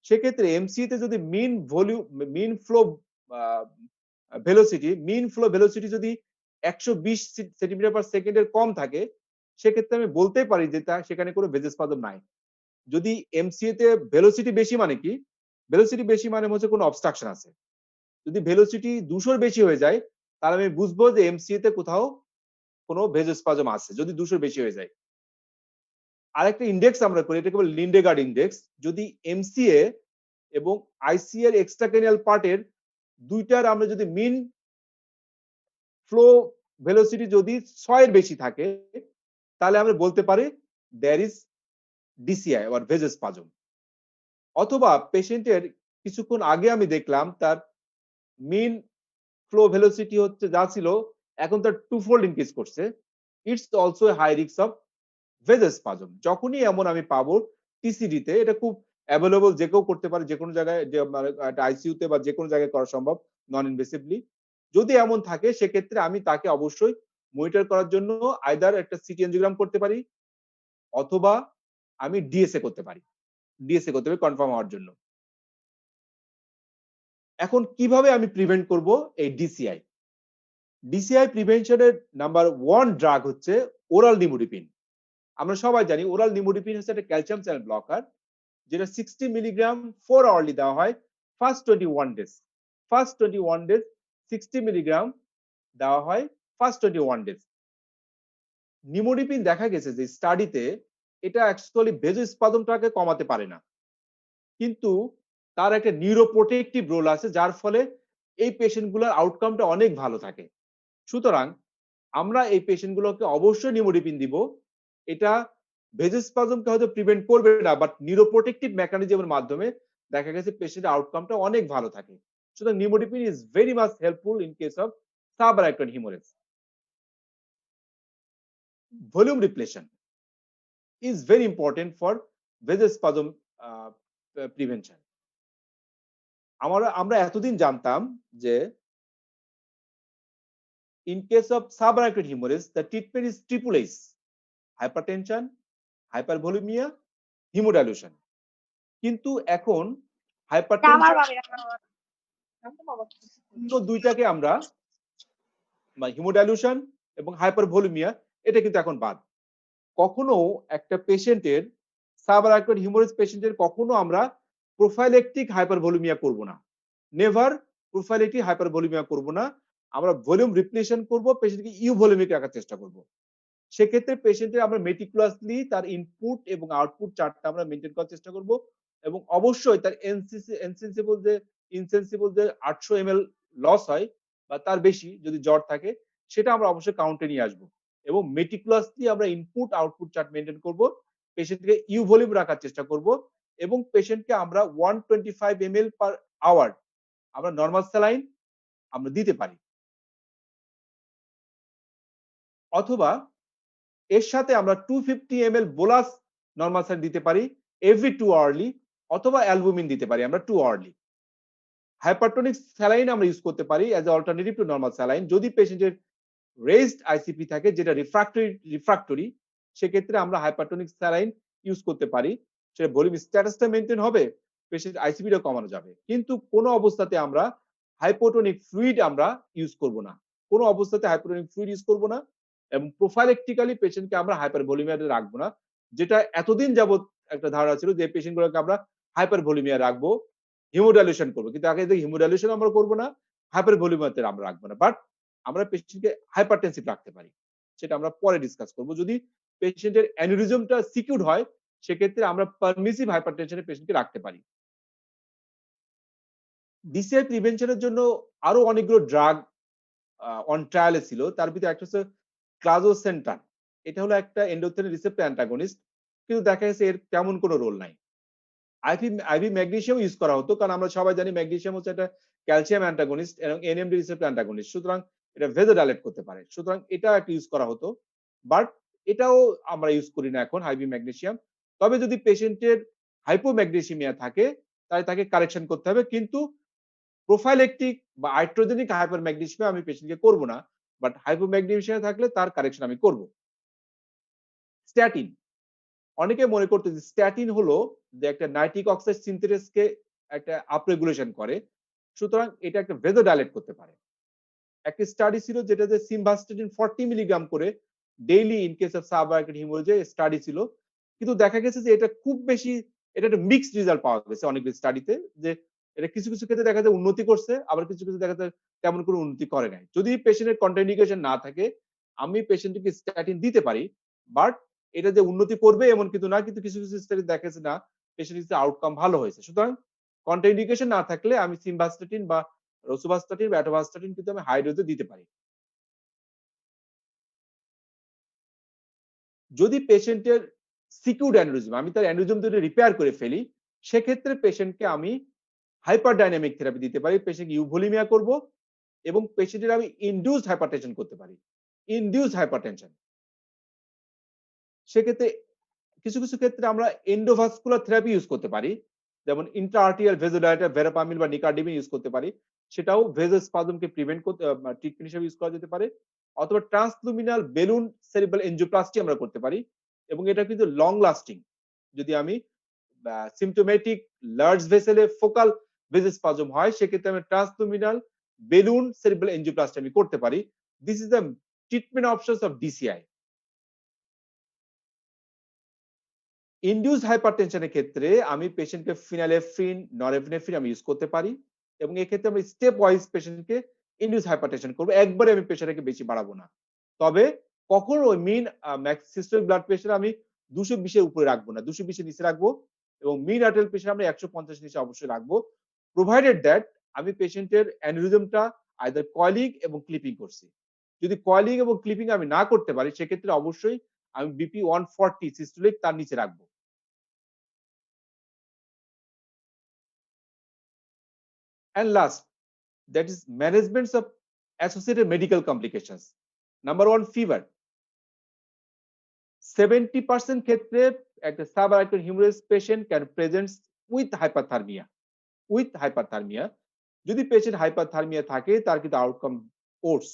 সেক্ষেত্রে এমসিএ তে যদি মিন ফ্লো ভেলোসিটি যদি 120 সেন্টিমিটার পার সেকেন্ডের কম থাকে, সেক্ষেত্রে আমি বলতে পারি যে সেখানে কোনো ভেজোস্পাজম নাই। যদি এমসিএ তে ভেলোসিটি বেশি মানে কি? ভেলোসিটি বেশি মানে হচ্ছে কোনো অবস্ট্রাকশন আছে। যদি ভেলোসিটি 200 এর বেশি হয়ে যায়, তাহলে আমি বুঝবো যে এমসিএ তে কোথাও কোনো ভেজোস্পাজম আছে, যদি 200 এর বেশি হয়ে যায়। আরেকটা ইনডেক্স আমরা করি, এটাকে বলে লিন্ডেগার্ড ইনডেক্স। যদি এমসিএ এবং আইসি এর এক্সট্রাক্রেনিয়াল পার্টের দুইটার আমরা যদি মিন ফ্লো ভেলোসিটি যদি 6 এর বেশি থাকে, তাহলে আমরা বলতে পারি দেয়ার ইজ ডিসিআই অর ভেজোস্পাজম। অথবা পেশেন্টের কিছুক্ষণ আগে আমি দেখলাম তার মিন ফ্লো ভেলোসিটি হচ্ছে যা ছিল, এখন তার টুফোল্ড ইনক্রিজ করছে। It's also high risk of vasospasm. যখনই এমন আমি পাবো টিসিডি তে, এটা খুব অ্যাভেলেবল, যে কেউ করতে পারে, যে কোনো জায়গায়, যে একটা আইসিইউ তে বা যে কোনো জায়গায় করা সম্ভব নন ইনভেসিভলি। যদি এমন থাকে সেক্ষেত্রে আমি তাকে অবশ্যই মনিটর করার জন্য আইদার একটা সিটি এনজিওগ্রাম করতে পারি, অথবা আমি ডিএসএ করতে পারি। ডিএসএ করতে পারি কনফার্ম হওয়ার জন্য। এখন কিভাবে আমি প্রিভেন্ট করব এই ডিসিআই? ডিসিআই প্রিভেনশনের নাম্বার 1 ড্রাগ হচ্ছে ওরাল নিমোডিপিন। আমরা সবাই জানি ওরাল নিমোডিপিন হচ্ছে একটা ক্যালসিয়াম চ্যানেল ব্লকার, যেটা 60 মিলিগ্রাম 4 আওয়ারলি দেওয়া হয় first 21 days. First 21 days 60 milligram দেওয়া হয় ফার্স্ট 21 ডেজ। নিমোডিপিন দেখা গেছে যে স্টাডিতে এটা অ্যাকচুয়ালি ভেজোস্পাজমটাকে কমাতে পারে না, কিন্তু তার একটা নিউরোপ্রোটেক্টিভ রোল আছে, যার ফলে এই পেশেন্টগুলোর আউটকামটা অনেক ভালো থাকে। সুতরাং আমরা এই পেশেন্টগুলোকে অবশ্যই নিমোডিপিন দিব। এটা ভেজোস্পাজমকে হয়তো প্রিভেন্ট করবে না, বাট নিউরোপ্রোটেক্টিভ মেকানিজমের মাধ্যমে দেখা গেছে পেশেন্টের আউটকামটা অনেক ভালো থাকে। সুতরাং nimodipine is very much helpful in case of subarachnoid haemorrhage. Volume repletion is very important for vasospasm prevention. আমরা এতদিন জানতাম যে in case of subarachnoid hemorrhage, the treatment is triple H: hypertension, hypervolemia, hemodilution. কিন্তু এখন hypertension দুইটাকে আমরা হিমোডাইলুশন এবং হাইপারভোলেমিয়া, এটা কিন্তু এখন বাদ। কখনো একটা পেশেন্টের সাবআরাকনয়েড হিমোরেজ পেশেন্টের কখনো আমরা প্রোফাইলেকটিক হাইপারভোলেমিয়া করব না। নেভার প্রোফাইলেকটিক হাইপারভোলেমিয়া করব না। আমরা ভলিউম রিপ্লেশন করব, পেশেন্টকে ইউভোলেমিক রাখার চেষ্টা করব। সেক্ষেত্রে পেশেন্টের আমরা মেটিকুলাসলি তার ইনপুট এবং আউটপুট চার্টটা আমরা মেনটেন করার চেষ্টা করব, এবং অবশ্যই তার ইনসেন্সিবল যে 800 ml লস হয় বা তার বেশি যদি জ্বর থাকে, সেটা আমরা অবশ্যই কাউন্টে নিয়ে আসবো, এবং মেটিকুলাসলি আমরা ইনপুট আউটপুট চার্ট মেনটেন করব, পেশেন্টকে ইউভলিউম রাখার চেষ্টা করব, এবং পেশেন্টকে আমরা 125 ml পার আওয়ার আমরা নরমাল স্যালাইন আমরা দিতে পারি, অথবা এর সাথে আমরা 250 ml বোলাস নরমাল স্যালাইন দিতে পারি এভরি 2 আওয়ারলি, অথবা অ্যালবুমিন দিতে পারি আমরা 2 আওয়ারলি। হাইপারটোনিক স্যালাইন আমরা ইউজ করতে পারি as a alternative to normal saline যদি পেশেন্টের রেজড আইসিপি থাকে, যেটা রিফ্রাক্টরি, সেক্ষেত্রে আমরা হাইপারটোনিক স্যালাইন ইউজ করতে পারি। সেটা ভলিউম স্ট্যাটাসটা মেনটেন হবে, পেশেন্ট আইসিপিটা কমানো যাবে, কিন্তু কোনো অবস্থাতে আমরা হাইপোটোনিক ফ্লুইড আমরা ইউজ করব না। কোনো অবস্থাতে হাইপোটোনিক ফ্লুইড ইউজ করব না, এবং প্রোফাইলেকটিক্যালি পেশেন্টকে আমরা হাইপারভোলেমিয়াতে রাখবো না, যেটা এতদিন যাবত একটা ধারণা ছিল যে পেশেন্টগুলোকে আমরা হাইপারভোলেমিয়া রাখবো, হিমোডাইলুশন করবো, কিন্তু আগে হিমোডাইলুশন আমরা করবো না, হাইপারভোলেমিয়াতে আমরা রাখবো না, বাট আমরা পেশেন্টকে হাইপারটেনসিভ রাখতে পারি। সেটা আমরা পরে ডিসকাস করব। যদি পেশেন্টের অ্যানিউরিজমটা সিকিউর হয়, সেক্ষেত্রে আমরা পারমিসিভ হাইপারটেনশনে পেশেন্টকে রাখতে পারি। ডিসিআই প্রিভেনশনের জন্য আরো অনেকগুলো ড্রাগ অন ট্রায়ালে ছিল, তার ভিতরে একটা হচ্ছে ক্লাজোসেন্টান। এটা হলো একটা এন্ডোথেলিন রিসেপ্টর অ্যান্টাগনিস্ট, কিন্তু দেখা গেছে এর তেমন কোনো রোল নাই। আইভি ম্যাগনেসিয়াম ইউজ করা হতো, কারণ আমরা সবাই জানি ম্যাগনেসিয়াম হচ্ছে একটা ক্যালসিয়াম অ্যান্টাগনিস্ট এবং এনএমডি রিসেপ্টর অ্যান্টাগনিস্ট, সুতরাং এটা ভেজোডাইলেট করতে পারে, সুতরাং এটা একটা ইউজ করা হতো, বাট এটাও আমরা ইউজ করি না এখন আইভি ম্যাগনেসিয়াম। তবে যদি পেশেন্টের হাইপোম্যাগনেসিমিয়া থাকে, তাহলে তাকে কারেকশন করতে হবে, কিন্তু প্রোফাইলেকটিক বা আইট্রোজেনিক হাইপারম্যাগনেসিয়ামে আমি পেশেন্টকে করব না, বাট হাইপোম্যাগনেসিয়া থাকলে তার কারেকশন আমি করব। স্ট্যাটিন, অনেকে মনে করতো যে স্ট্যাটিন হলো যে একটা নাইট্রিক অক্সাইড সিনথেসিসকে একটা আপরেগুলেশন করে, সুতরাং এটা একটা ভেজোডাইলেট করতে পারে। একটা স্টাডি ছিল যেটাতে সিমভাস্টেটিন 40 মিলিগ্রাম করে daily in case of subarachnoid হিমোরেজে স্টাডি ছিল, কিন্তু দেখা গেছে যে এটা খুব বেশি, এটা একটা মিক্সড রেজাল্ট পাওয়া গেছে অনেকগুলো স্টাডিতে, যে এটা কিছু কিছু ক্ষেত্রে দেখা যায় উন্নতি করছে, আবার কিছু কিছু দেখা যায় তেমন কোনো উন্নতি করে নাই। যদি পেশেন্টের কন্ট্রাইন্ডিকেশন না থাকে আমি পেশেন্টকে স্ট্যাটিন দিতে পারি, বাট এটা যে উন্নতি করবে এমন কিন্তু না, কিন্তু কিছু কিছু স্টাডি দেখেছে না পেশেন্টের আউটকাম ভালো হয়েছে। সুতরাং কন্ট্রাইন্ডিকেশন না থাকলে আমি সিমভাস্টেটিন বা রোসুভাস্টাটিন বা অ্যাটোভাস্টাটিন কিন্তু আমি হাই ডোজে দিতে পারি। যদি পেশেন্টের সিকিউড অ্যানিউরিজম, আমি তার অ্যানিউরিজম যদি রিপেয়ার করে ফেলি, সেক্ষেত্রে পেশেন্টকে আমি হাইপার ডাইনামিক থেরাপি দিতে পারি। পেশেন্ট ইউভোলিমিয়া করব এবং পেশেন্টের আমি ইনডিউসড হাইপারটেনশন করতে পারি। Induced hypertension. সেক্ষেত্রে কিছু কিছু ক্ষেত্রে আমরা এন্ডোভাস্কুলার থেরাপি ইউজ করতে পারি। যেমন ইন্ট্রাআর্টিরিয়াল ভেজোডাইলেটর, ভেরাপামিল বা নিকারডিমিন ইউজ করতে পারি। সেটাও ভেজোস্পাজমকে প্রিভেন্ট করতে ট্রিটমেন্ট হিসেবে ইউজ করা যেতে পারে। অথবা ট্রান্সলুমিনাল বেলুন সেরিব্রাল এনজিওপ্লাস্টি আমরা করতে পারি এবং এটা কিন্তু লং লাস্টিং। যদি আমি সিম্পটোমেটিক লার্জ ভেসেলে ফোকাল ভেজোস্পাজম হয়, সেক্ষেত্রে আমি ট্রান্সলুমিনাল বেলুন সেরিব্রাল এনজিওপ্লাস্টি আমি করতে পারি। This is the treatment options of DCI. Induced হাইপারটেনশনের ক্ষেত্রে আমি পেশেন্টকে ফিনালেফ্রিন, নরএপিনেফ্রিন আমি ইউজ করতে পারি এবং এক্ষেত্রে আমি স্টেপ ওয়াইজ পেশেন্টকে ইনডিউস হাইপারটেনশন করব। একবারে আমি প্রেশারটাকে বেশি বাড়াবো না। তবে কখনো ওই মিন সিস্টেমিক ব্লাড প্রেশার আমি 220 এর উপরে রাখবো না। 220 এর নিচে রাখবো এবং মিন আর্টেরিয়াল প্রেশার আমরা 150 এর নিচে অবশ্যই রাখবো। প্রোভাইডেড দ্যাট আমি পেশেন্টের অ্যানিউরিজমটা আইদার কয়েলিং এবং ক্লিপিং করছি। যদি কয়েলিং এবং ক্লিপিং আমি না করতে পারি, সেক্ষেত্রে অবশ্যই আমি বিপি 140 সিস্টোলিক তার নিচে রাখবো। And last, that is management of associated medical complications. Number one, fever. 70% ক্ষেত্রে একটা subarachnoid haemorrhage patient can presents with hyperthermia. With hyperthermia. যদি পেশেন্ট হাইপারথার্মিয়া থাকে তার কিন্তু আউটকাম ওর্স।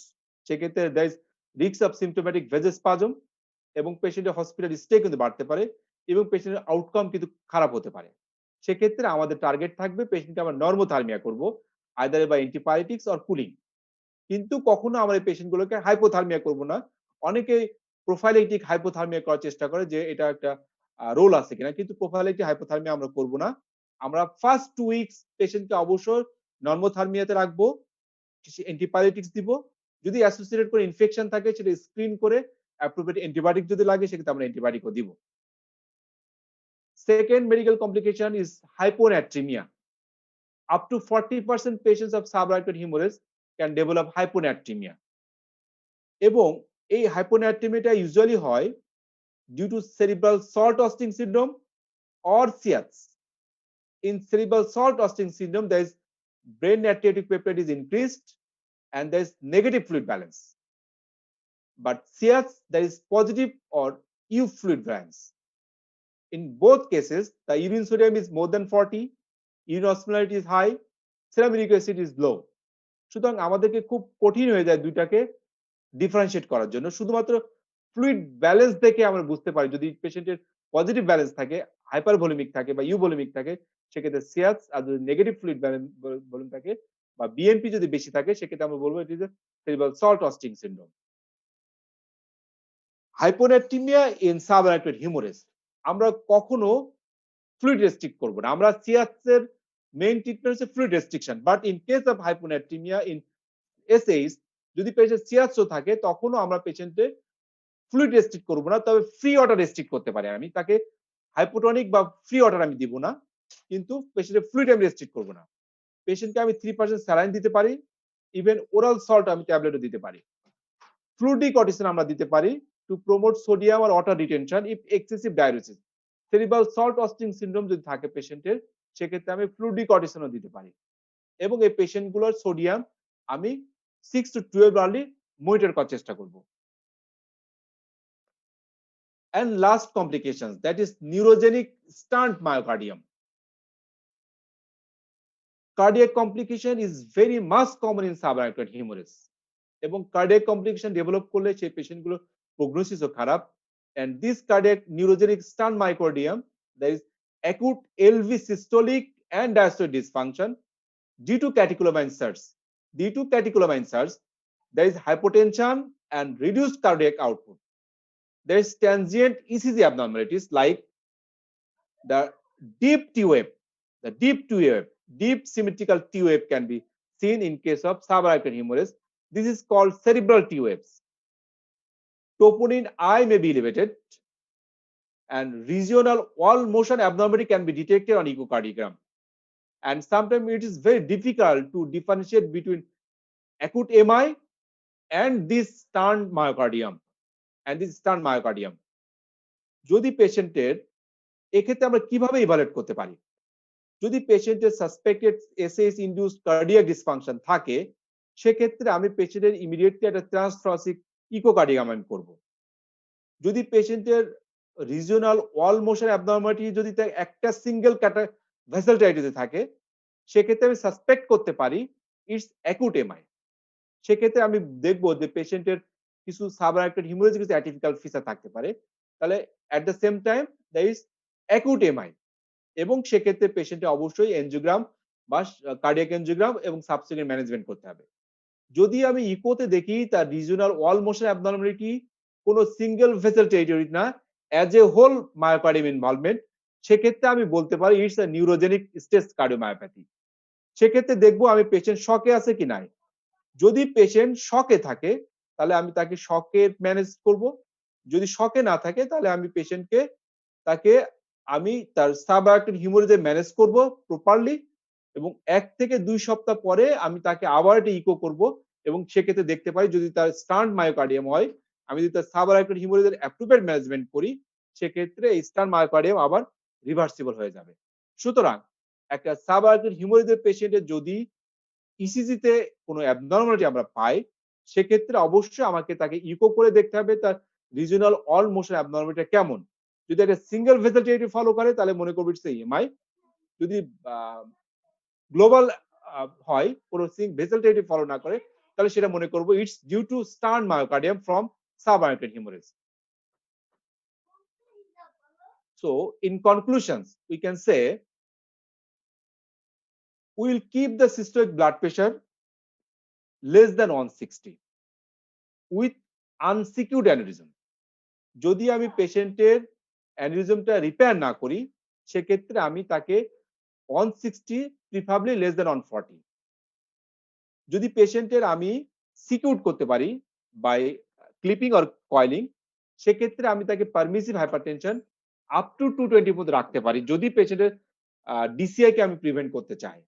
সেক্ষেত্রে there is risk of symptomatic vasospasm এবং পেশেন্টের হসপিটাল স্টে কিন্তু বাড়তে পারে এবং পেশেন্টের আউটকাম কিন্তু খারাপ হতে পারে। সেক্ষেত্রে আমাদের টার্গেট থাকবে পেশেন্টকে আমরা নর্মোথার্মিয়া করব, either by antipyretics or cooling. কিন্তু কখনো আমরা এই পেশেন্ট গুলোকে হাইপোথার্মিয়া করব না। অনেকে প্রোফাইলেটিক হাইপোথার্মিয়া করার চেষ্টা করে যে এটা একটা রোল আছে কিনা, কিন্তু প্রোফাইলেটিক হাইপোথার্মিয়া আমরা করব না। আমরা ফার্স্ট 2 উইকস পেশেন্টকে অবশ্যই নর্মোথার্মিয়াতে রাখবো, অ্যান্টিপাইরেটিক্স দিব। যদি অ্যাসোসিয়েটেড কোনো ইনফেকশন থাকে সেটা স্ক্রিন করে অ্যাপ্রোপ্রিয়েট অ্যান্টিবায়োটিক যদি লাগে সেক্ষেত্রে আমরা অ্যান্টিবায়োটিকও দিব। Second medical complication is hyponatremia. Up to 40% patients of subarachnoid hemorrhage can develop hyponatremia. এবং এই হাইপোনাট্রিমিয়াটা ইউজুয়ালি হয় due to cerebral salt wasting syndrome or সিয়াস। In cerebral salt Austin syndrome, there is brain natriuretic peptide is increased and there is negative fluid balance. But CIAS, there is positive or U fluid balance. In both cases, the urine sodium is more than 40, urine osmolarity is high, serum uric acid is low. সুতরাং আমাদেরকে খুব কঠিন হয়ে যায় দুইটাকে differentiate করার জন্য। শুধুমাত্র ফ্লুইড ব্যালেন্স দেখে আমরা বুঝতে পারি যদি পেশেন্টের পজিটিভ ব্যালেন্স থাকে, হাইপারভলিমিক থাকে বা ইউভলিমিক থাকে, সেক্ষেত্রে সিয়াস, আর যদি নেগেটিভ ফ্লুইড ভলিউম থাকে বা বিএনপি যদি বেশি থাকে সেক্ষেত্রে আমরা বলবো it is cerebral salt wasting syndrome. Hyponatraemia in subarachnoid haemorrhage আমরা কখনো ফ্লুইড রেস্ট্রিক্ট করব না। আমরা সিয়াসের মেইন ট্রিটমেন্ট হচ্ছে fluid restriction, but in case of hyponatraemia in SAH যদি পেশেন্ট সিয়াসও থাকে তখনও আমরা পেশেন্টের ফ্লুইড রেস্ট্রিক্ট করব না, তবে ফ্রি ওয়াটার রেস্ট্রিক্ট করতে পারি। আমি তাকে হাইপোটনিক বা ফ্রি ওয়াটার আমি দিব না, কিন্তু পেশেন্টের ফ্লুইড আমি রেস্ট্রিক্ট করব না। পেশেন্টকে আমি 3% স্যালাইন দিতে পারি, ইভেন ওরাল সল্ট আমি ট্যাবলেটও দিতে পারি। ফ্লুইডিক কর্টিসন আমরা দিতে পারি টু প্রমোট সোডিয়াম আর water retention if excessive dialysis. Cerebral salt wasting syndrome যদি থাকে পেশেন্টের, সেক্ষেত্রে আমি ফ্লুইডিক কর্টিসনও দিতে পারি এবং এই পেশেন্টগুলোর সোডিয়াম আমি 6 to 12 আর্লি মনিটর করার চেষ্টা করব। And last complications, that is neurogenic stunt myocardium. cardiac complication is very much common in subarachnoid hemorrhage এবং cardiac complication develop করলে সেই পেশেন্ট গুলো প্রগনোসিসও খারাপ and this cardiac neurogenic stunt myocardium there is acute LV systolic and diastolic dysfunction due to catecholamine surge. Due to catecholamine surge, there is hypotension and reduced cardiac output. There is transient ECG abnormalities like the deep T wave. The deep symmetrical T wave can be seen in case of subarachnoid hemorrhage. This is called cerebral T waves. Troponin I may be elevated and regional wall motion abnormality can be detected on echocardiogram. And sometimes it is very difficult to differentiate between acute MI and this stunned myocardium. যদি পেশেন্টের এক্ষেত্রে আমরা কিভাবে evaluate করতে পারি যদি পেশেন্টের suspected SS induced cardiac dysfunction থাকে সেক্ষেত্রে আমি পেশেন্টের ইমিডিয়েটলি একটা ট্রান্সথ্রাসিক ইকোকার্ডিওগ্রাম আমি করব যদি পেশেন্টের রিজিওনাল ওয়াল মোশন অ্যাবনর্মালিটি যদি একটা সিঙ্গেল ভেসেলটাইটিসে থাকে সেক্ষেত্রে আমি সাসপেক্ট করতে পারি ইটস অ্যাকুট এমআই সেক্ষেত্রে আমি দেখবো যে পেশেন্টের কিছু সাবআরাক্নোয়েড হিমোরেজিক কিছু অ্যাটিপিক্যাল ফিচার থাকতে পারে তাহলে at the same time there is acute MI এবং সেক্ষেত্রে পেশেন্টের অবশ্যই এনজিওগ্রাম বা কার্ডিয়াক এনজিওগ্রাম এবং সাবসিকুয়েন্ট ম্যানেজমেন্ট করতে হবে যদি আমি ইকোতে দেখি তার রিজিওনাল ওয়াল মোশন অ্যাবনর্মালিটি কোনো সিঙ্গেল ভেসেল টেরিটরি না as a whole myocardium involvement সেক্ষেত্রে আমি বলতে পারি it's a neurogenic stress cardiomyopathy সেক্ষেত্রে দেখবো আমি পেশেন্ট শকে আছে কি নাই যদি পেশেন্ট শকে থাকে তাহলে আমি তাকে শকের ম্যানেজ করব যদি শকে না থাকে তাহলে আমি পেশেন্টকে তাকে আমি তার সাবআরাক্নোয়েড হিমোরেজে ম্যানেজ করব প্রপারলি এবং 1 থেকে 2 সপ্তাহ পরে আমি তাকে আবার একটা ইকো করব এবং সেক্ষেত্রে দেখতে পাই যদি তার স্টান্ট মায়োকার্ডিয়াম হয় আমি যদি তার সাবআরাক্নোয়েড হিমোরেজের অ্যাপ্রোপ্রিয়েট ম্যানেজমেন্ট করি সেক্ষেত্রে এই স্টান্ট মায়োকার্ডিয়াম আবার রিভার্সিবল হয়ে যাবে সুতরাং একটা সাবআরাক্নোয়েড হিমোরেজের পেশেন্টের যদি ইসিজিতে কোনো অ্যাবনর্মালিটি আমরা পাই সেক্ষেত্রে অবশ্যই আমাকে তাকে ইকো করে দেখতে হবে তার রিজিওনাল অল মোশন অ্যাবনর্মালিটি কেমন যদি একটা সিঙ্গেল ভেসেল টেরিটরি ফলো করে তাহলে মনে করব ইটস এমআই যদি গ্লোবাল হয় কোনো ভেসেল টেরিটরি ফলো না করে তাহলে সেটা মনে করব it's due to stunned myocardium from subarachnoid haemorrhage so in conclusions we can say we will keep the systolic blood pressure less than 160 with unsecured aneurysm যদি আমি পেশেন্টের অ্যানিউরিজমটা রিপেয়ার না করি সেক্ষেত্রে আমি তাকে 160 প্রিফারেবলি লেস দেন 140 যদি পেশেন্টের আমি সিকিউর করতে পারি বাই ক্লিপিং অর কয়েলিং সেক্ষেত্রে আমি তাকে পারমিসিভ হাইপারটেনশন আপ টু 220 মধ্যে রাখতে পারি যদি পেশেন্টের ডিসিআই কে আমি প্রিভেন্ট করতে চাই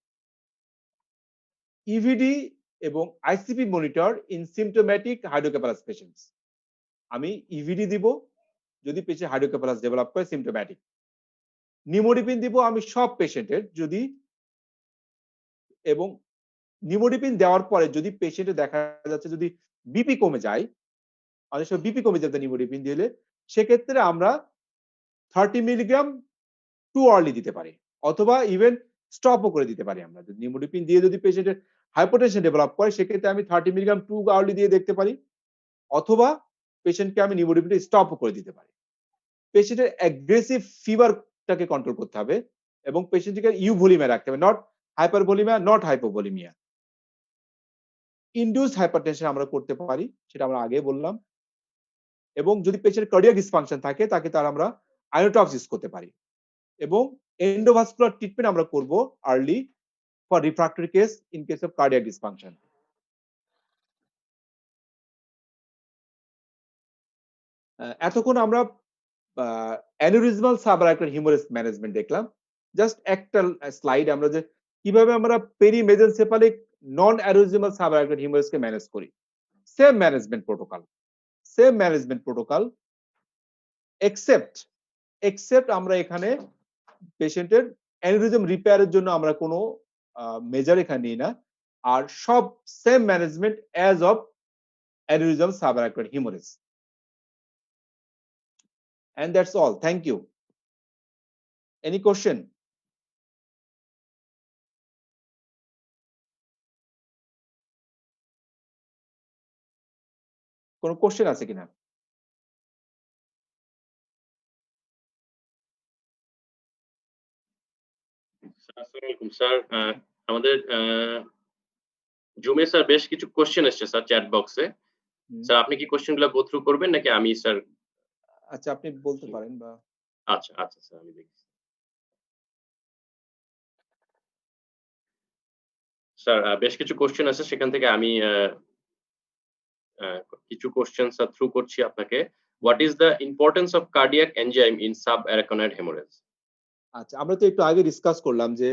ইভিডি এবং ICP monitor in symptomatic hydrocephalus patients আমি ইভিডি দিব যদি পেশেন্ট হাইড্রোকেফালাস ডেভেলপ করে সিম্পটোম্যাটিক নিমোডিপিন দিব আমি সব পেশেন্টের যদি এবং নিমোডিপিন দেওয়ার পরে যদি পেশেন্টে দেখা যাচ্ছে যদি বিপি কমে যায় অনেক সময় বিপি কমে যাবে নিমোডিপিন দিলে সেক্ষেত্রে আমরা 30 মিলিগ্রাম টু আর্লি দিতে পারি অথবা ইভেন স্টপও করে দিতে পারি আমরা যদি নিমোডিপিন দিয়ে যদি পেশেন্টের হাইপারটেনশন ডেভেলপ করে সেক্ষেত্রে আমি 30 মিলিগ্রাম টু আর্লি দিয়ে দেখতে পারি অথবা পেশেন্টকে আমি নিমোডিপিন স্টপও করে দিতে পারি পেশেন্টের অ্যাগ্রেসিভ ফিভারটাকে কন্ট্রোল করতে হবে এবং পেশেন্টকে ইউভলিমিয়া রাখতে হবে not হাইপারভলিমিয়া not hypovolaemia induced hypertension আমরা করতে পারি সেটা আমরা আগে বললাম এবং যদি পেশেন্টের কার্ডিয়াক ডিসফাংশন থাকে তাকে তার আমরা আয়োডক্স ইউজ করতে পারি এবং এন্ডোভাস্কুলার ট্রিটমেন্ট আমরা করব early for refractory case in case of cardiac dysfunction এতক্ষণ আমরা অ্যানিউরিজমাল সাবআরাক্নোয়েড হিমোরেজ ম্যানেজমেন্ট দেখলাম জাস্ট একটা স্লাইড আমরা যে কিভাবে আমরা পেরিমেজেনসেফালিক নন অ্যানিউরিজমাল সাবআরাক্নোয়েড হিমোরেজকে ম্যানেজ করি সেম ম্যানেজমেন্ট প্রোটোকল এক্সেপ্ট আমরা এখানে পেশেন্টের অ্যানিউরিজম রিপেয়ারের জন্য আমরা কোনো মেজার এখানে নিই না আর সব same management as of aneurysm subarachnoid haemorrhage and that's all thank you any question কোনো কোশ্চেন আছে কিনা? আসসালামু আলাইকুম স্যার। আমাদের জুমে স্যার বেশ কিছু কোয়েশ্চেন এসছে স্যার চ্যাট বক্সে। হুম। স্যার আপনি কি কোয়েশ্চেন গুলো গো থ্রু করবেন নাকি আমি স্যার? আচ্ছা, আপনি বলতে পারেন বা আচ্ছা, আচ্ছা স্যার আমি দেখছি। স্যার বেশ কিছু কোয়েশ্চেন আছে সেখান থেকে আমি আ কিছু কোয়েশ্চেন স্যার থ্রু করছি আপনাকে। What is the importance of cardiac enzyme in subarachnoid hemorrhage? আচ্ছা, আমরা তো একটু আগে ডিসকাস করলাম যে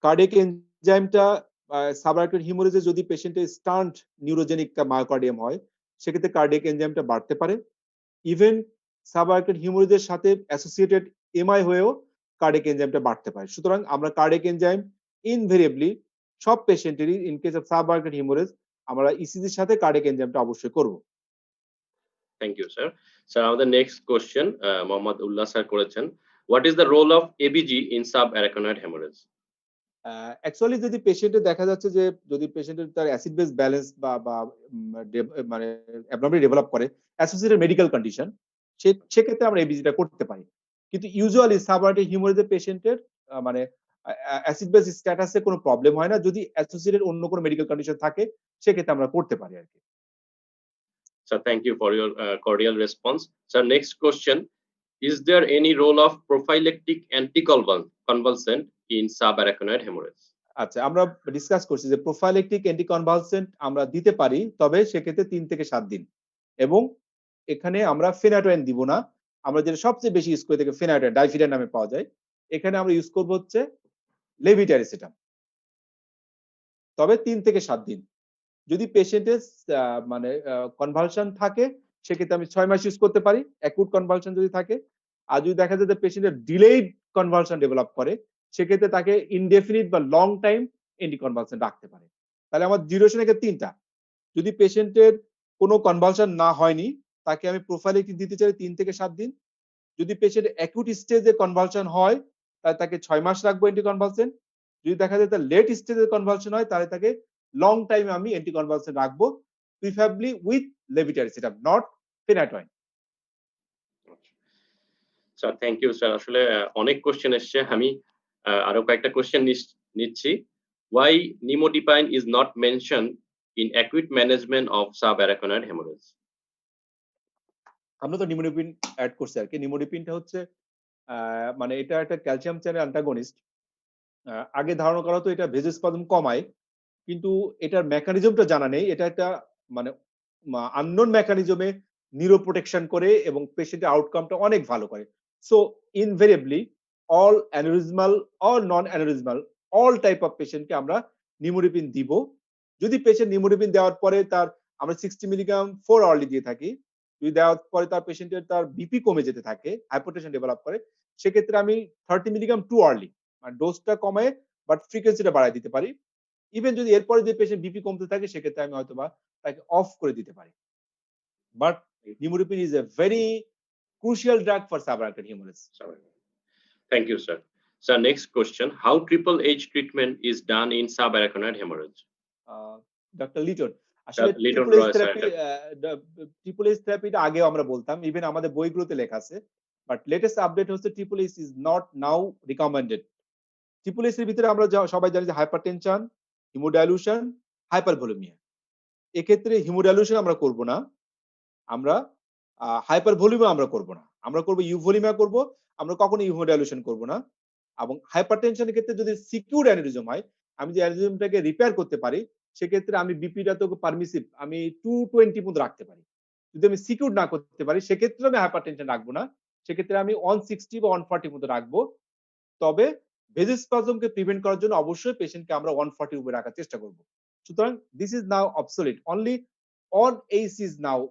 কার্ডিয়াক এনজাইমটা সাবআরকিউট হিমোরেজে যদি পেশেন্টের স্টান্ট নিউরোজেনিক মায়োকার্ডিয়াম হয়, সেক্ষেত্রে কার্ডিয়াক এনজাইমটা বাড়তে পারে। ইভেন সাবআরকিউট হিমোরেজের সাথে অ্যাসোসিয়েটেড এমআই হয়েও কার্ডিয়াক এনজাইমটা বাড়তে পারে। সুতরাং আমরা কার্ডিয়াক এনজাইম ইনভেরিয়েবলি সব পেশেন্টেরই in case of subarachnoid haemorrhage আমরা ইসিজির সাথে কার্ডিয়াক এনজাইমটা অবশ্যই করব। Thank you sir. স্যার আমাদের next question Mohammad Ullah sir করেছেন। What is the role of ABG in subarachnoid hemorrhage? Actually যদি পেশেন্টের দেখা যাচ্ছে যে যদি পেশেন্টের তার অ্যাসিড বেস ব্যালেন্স বা বা মানে অ্যাবনর্মালি ডেভেলপ করে অ্যাসোসিয়েটেড মেডিকেল কন্ডিশন সেক্ষেত্রে আমরা এবিজিটা করতে পারি। কিন্তু ইউজুয়ালি সাবআরকিউট হিমোরেজের পেশেন্টের মানে অ্যাসিড বেস স্ট্যাটাসে কোনো প্রবলেম হয় না। যদি অ্যাসোসিয়েটেড অন্য কোনো মেডিকেল কন্ডিশন থাকে সেক্ষেত্রে আমরা করতে পারি আরকি। Sir, thank you for your cordial response. Sir, next question. Is there any role of prophylactic anticonvulsant in subarachnoid hemorrhage? আচ্ছা, আমরা ডিসকাস করছি যে প্রোফাইলেকটিক অ্যান্টিকনভালসেন্ট আমরা দিতে পারি, তবে সেক্ষেত্রে ৩ থেকে ৭ দিন। এবং এখানে আমরা ফেনাটোয়েন দিব না। আমরা যেটা সবচেয়ে বেশি ইউজ করে থাকি ফেনাটোয়েন, ডাইফিডার নামে পাওয়া যায়। এখানে আমরা ইউজ করব হচ্ছে লেভিটারিসিটাম। তবে ৩ থেকে ৭ দিন। যদি পেশেন্টের মানে কনভালশন থাকে সেক্ষেত্রে আমি ৬ মাস ইউজ করতে পারি, অ্যাকুট কনভালশন যদি থাকে। আর যদি দেখা যায় যে পেশেন্টের ডিলেইড কনভালশন ডেভেলপ করে সেক্ষেত্রে তাকে ইনডেফিনিট বা লং টাইম অ্যান্টিকনভালসেন্ট রাখতে পারে। তাহলে আমার ডিউরেশন এখানে ৩ টা। যদি পেশেন্টের কোনো কনভালশন না হয়নি তাকে আমি প্রোফাইলেটিক দিতে চাই ৩ থেকে ৭ দিন। যদি পেশেন্ট অ্যাকুট স্টেজে কনভালশন হয় তাহলে তাকে ৬ মাস রাখবো অ্যান্টিকনভালসেন্ট। যদি দেখা যায় তার লেট স্টেজে কনভালশন হয় তাহলে তাকে লং টাইম আমি অ্যান্টিকনভালসেন্ট রাখবো, preferably with levetiracetam, not phenytoin. Sir thank you sir. আসলে অনেক কোয়েশ্চেন এসছে। আমি আরো কয়েকটা কোয়েশ্চেন নিচ্ছি। Why nimodipine is not mentioned in acute management of subarachnoid hemorrhage? আমরা তো নিমোডিপিন এড করছি আরকি। নিমোডিপিনটা হচ্ছে মানে এটা একটা ক্যালসিয়াম চ্যানেল অ্যান্টাগনিস্ট। আগে ধারণা করা হতো এটা ভেজোস্পাজম কমায়। কিন্তু এটার মেকানিজমটা জানা নেই। এটা একটা মানে আননোন মেকানিজমে নিউরো প্রোটেকশন করে এবং পেশেন্টের আউটকামটা অনেক ভালো করে। So invariably all aneurysmal or non aneurysmal all type of পেশেন্টকে আমরা নিমোডিপিন দিব। যদি পেশেন্ট নিমোডিপিন দেওয়ার পরে তার আমরা 60 মিলিগ্রাম 4 আওয়ারলি দিয়ে থাকি। যদি দেওয়ার পরে তার পেশেন্টের তার বিপি কমে যেতে থাকে, হাইপারটেনশন ডেভেলপ করে, সেক্ষেত্রে আমি 30 মিলিগ্রাম 2 আওয়ারলি মানে ডোজটা কমায় বাট ফ্রিকোয়েন্সিটা বাড়ায় দিতে পারি। ইভেন যদি এরপরে যে পেশেন্ট বিপি কমতে থাকে সেক্ষেত্রে আমি হয়তোবা তাকে অফ করে দিতে পারি। But nimodipine is a very crucial drug for subarachnoid haemorrhage. Thank you, sir. Sir, next question. How triple H treatment is done in subarachnoid hemorrhage? Doctor Liton, আসলে Liton triple H Roy, sir. Therapy triple H থেরাপিটা আগেও আমরা বলতাম, even আমাদের বইগুলোতে লেখা আছে। But latest update হচ্ছে triple H is not now recommended. Triple H এর ভিতরে আমরা সবাই জানি যে হাইপারটেনশন, হিমোডাইলুশন, হাইপারভোলেমিয়া। এক্ষেত্রে হিমোডাইলুশন আমরা করব না। আমরা হাইপারভোলেমিয়া আমরা করব না। আমরা করব ইউভোলিমিয়া করব। আমরা কখনো হিমোডাইলুশন করব না। এবং হাইপারটেনশনের ক্ষেত্রে যদি সিকিউর অ্যানিউরিজম হয়, আমি যে অ্যানিউরিজমটাকে রিপেয়ার করতে পারি, সেক্ষেত্রে আমি বিপিটা তো পারমিসিভ, আমি 220 পর্যন্ত রাখতে পারি। যদি আমি সিকিউর না করতে পারি, সেক্ষেত্রে আমি হাইপারটেনশন রাখবো না। সেক্ষেত্রে আমি 160 বা 140 মতো রাখবো। তবে ভেজোস্পাজমকে প্রিভেন্ট করার জন্য অবশ্যই পেশেন্টকে আমরা 140 উপরে রাখার চেষ্টা করব। সুতরাং this is now obsolete. Only on ACE is now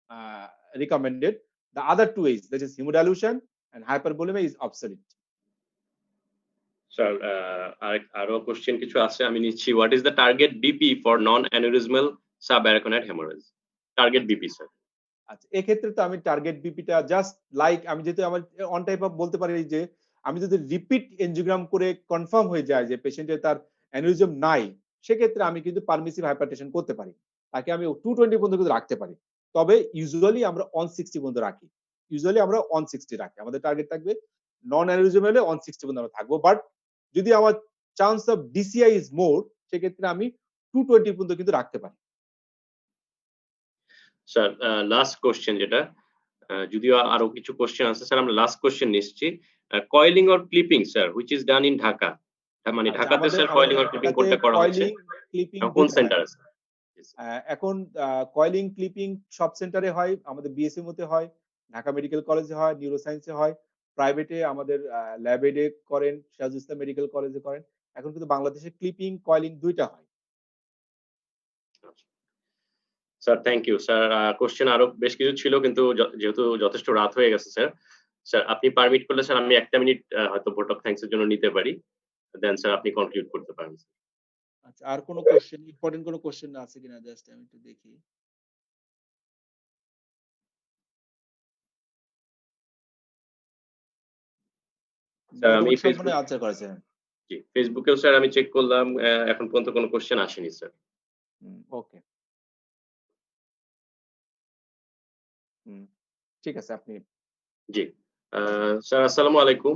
uh, recommended. The other two A's, that is hemodilution and hypervolemia, is obsolete. Sir আরো কোশ্চেন কিছু আছে আমি নিচ্ছি। What is the target BP for non-aneurysmal subarachnoid hemorrhage? Target BP, sir. আচ্ছা, এক্ষেত্রে তো আমি target বিপিটা just like আমি যেহেতু আমার অন টাইপ অফ বলতে পারি যে আমি যদি রিপিট এনজিওগ্রাম করে কনফার্ম হয়ে যায় যে পেশেন্টের তার অ্যানিউরিজম নাই, সেক্ষেত্রে আমি কিন্তু পারমিসিভ হাইপারটেনশন করতে পারি। তাকে আমি 220 পর্যন্ত কিন্তু রাখতে পারি। তবে ইউজুয়ালি আমরা 160 পর্যন্ত রাখি। ইউজুয়ালি আমরা 160 রাখি। আমাদের টার্গেট থাকবে নন অ্যানিউরিজম হলে 160 পর্যন্ত আমরা থাকবো। বাট যদি আমার chance of DCI is more, সেক্ষেত্রে আমি 220 পর্যন্ত কিন্তু রাখতে পারি। স্যার লাস্ট কোশ্চেন যেটা যদিও আরো কিছু কোশ্চেন আছে স্যার, আমরা লাস্ট কোশ্চেন নিচ্ছি। Coiling or clipping sir which is done in Dhaka, মানে আচ্ছা, ঢাকাতে আমাদের স্যার কয়েলিং আমাদের অর ক্লিপিং ঢাকাতে কোনটা করা হচ্ছে, কয়েলিং, ক্লিপিং কোন ২ টা হয়। সেন্টার আছে? এখন কয়েলিং, ক্লিপিং সব সেন্টারে হয়, আমাদের বিএসএম তে হয়, ঢাকা মেডিকেল কলেজে হয়, নিউরো সায়েন্সে হয়, প্রাইভেটে আমাদের ল্যাবেডে করেন, সিরাজুল ইসলাম মেডিকেল কলেজে করেন। এখন কিন্তু বাংলাদেশে ক্লিপিং, কয়েলিং ২ টা হয়। Sir thank you sir. Question আরো বেশ কিছু ছিল কিন্তু যেহেতু যথেষ্ট রাত হয়ে গেছে স্যার, স্যার আপনি পারমিট করলে স্যার আমি 1টা মিনিট হয়তো ভোট অফ থ্যাঙ্কস এর জন্য নিতে পারি। দেন স্যার আপনি কনক্লুড করতে পারেন। আচ্ছা, আর কোনো কোশ্চেন, ইম্পর্টেন্ট কোনো কোশ্চেন আছে কিনা জাস্ট আমি একটু দেখি। স্যার আমি মোটামুটি সব মনে ফেসবুক, হয় আনসার করেছেন। জি ফেসবুকেও স্যার আমি চেক করলাম, এখন পর্যন্ত কোনো কোশ্চেন আসেনি স্যার। ওকে। ঠিক আছে, আপনি জি স্যার আসসালামু আলাইকুম।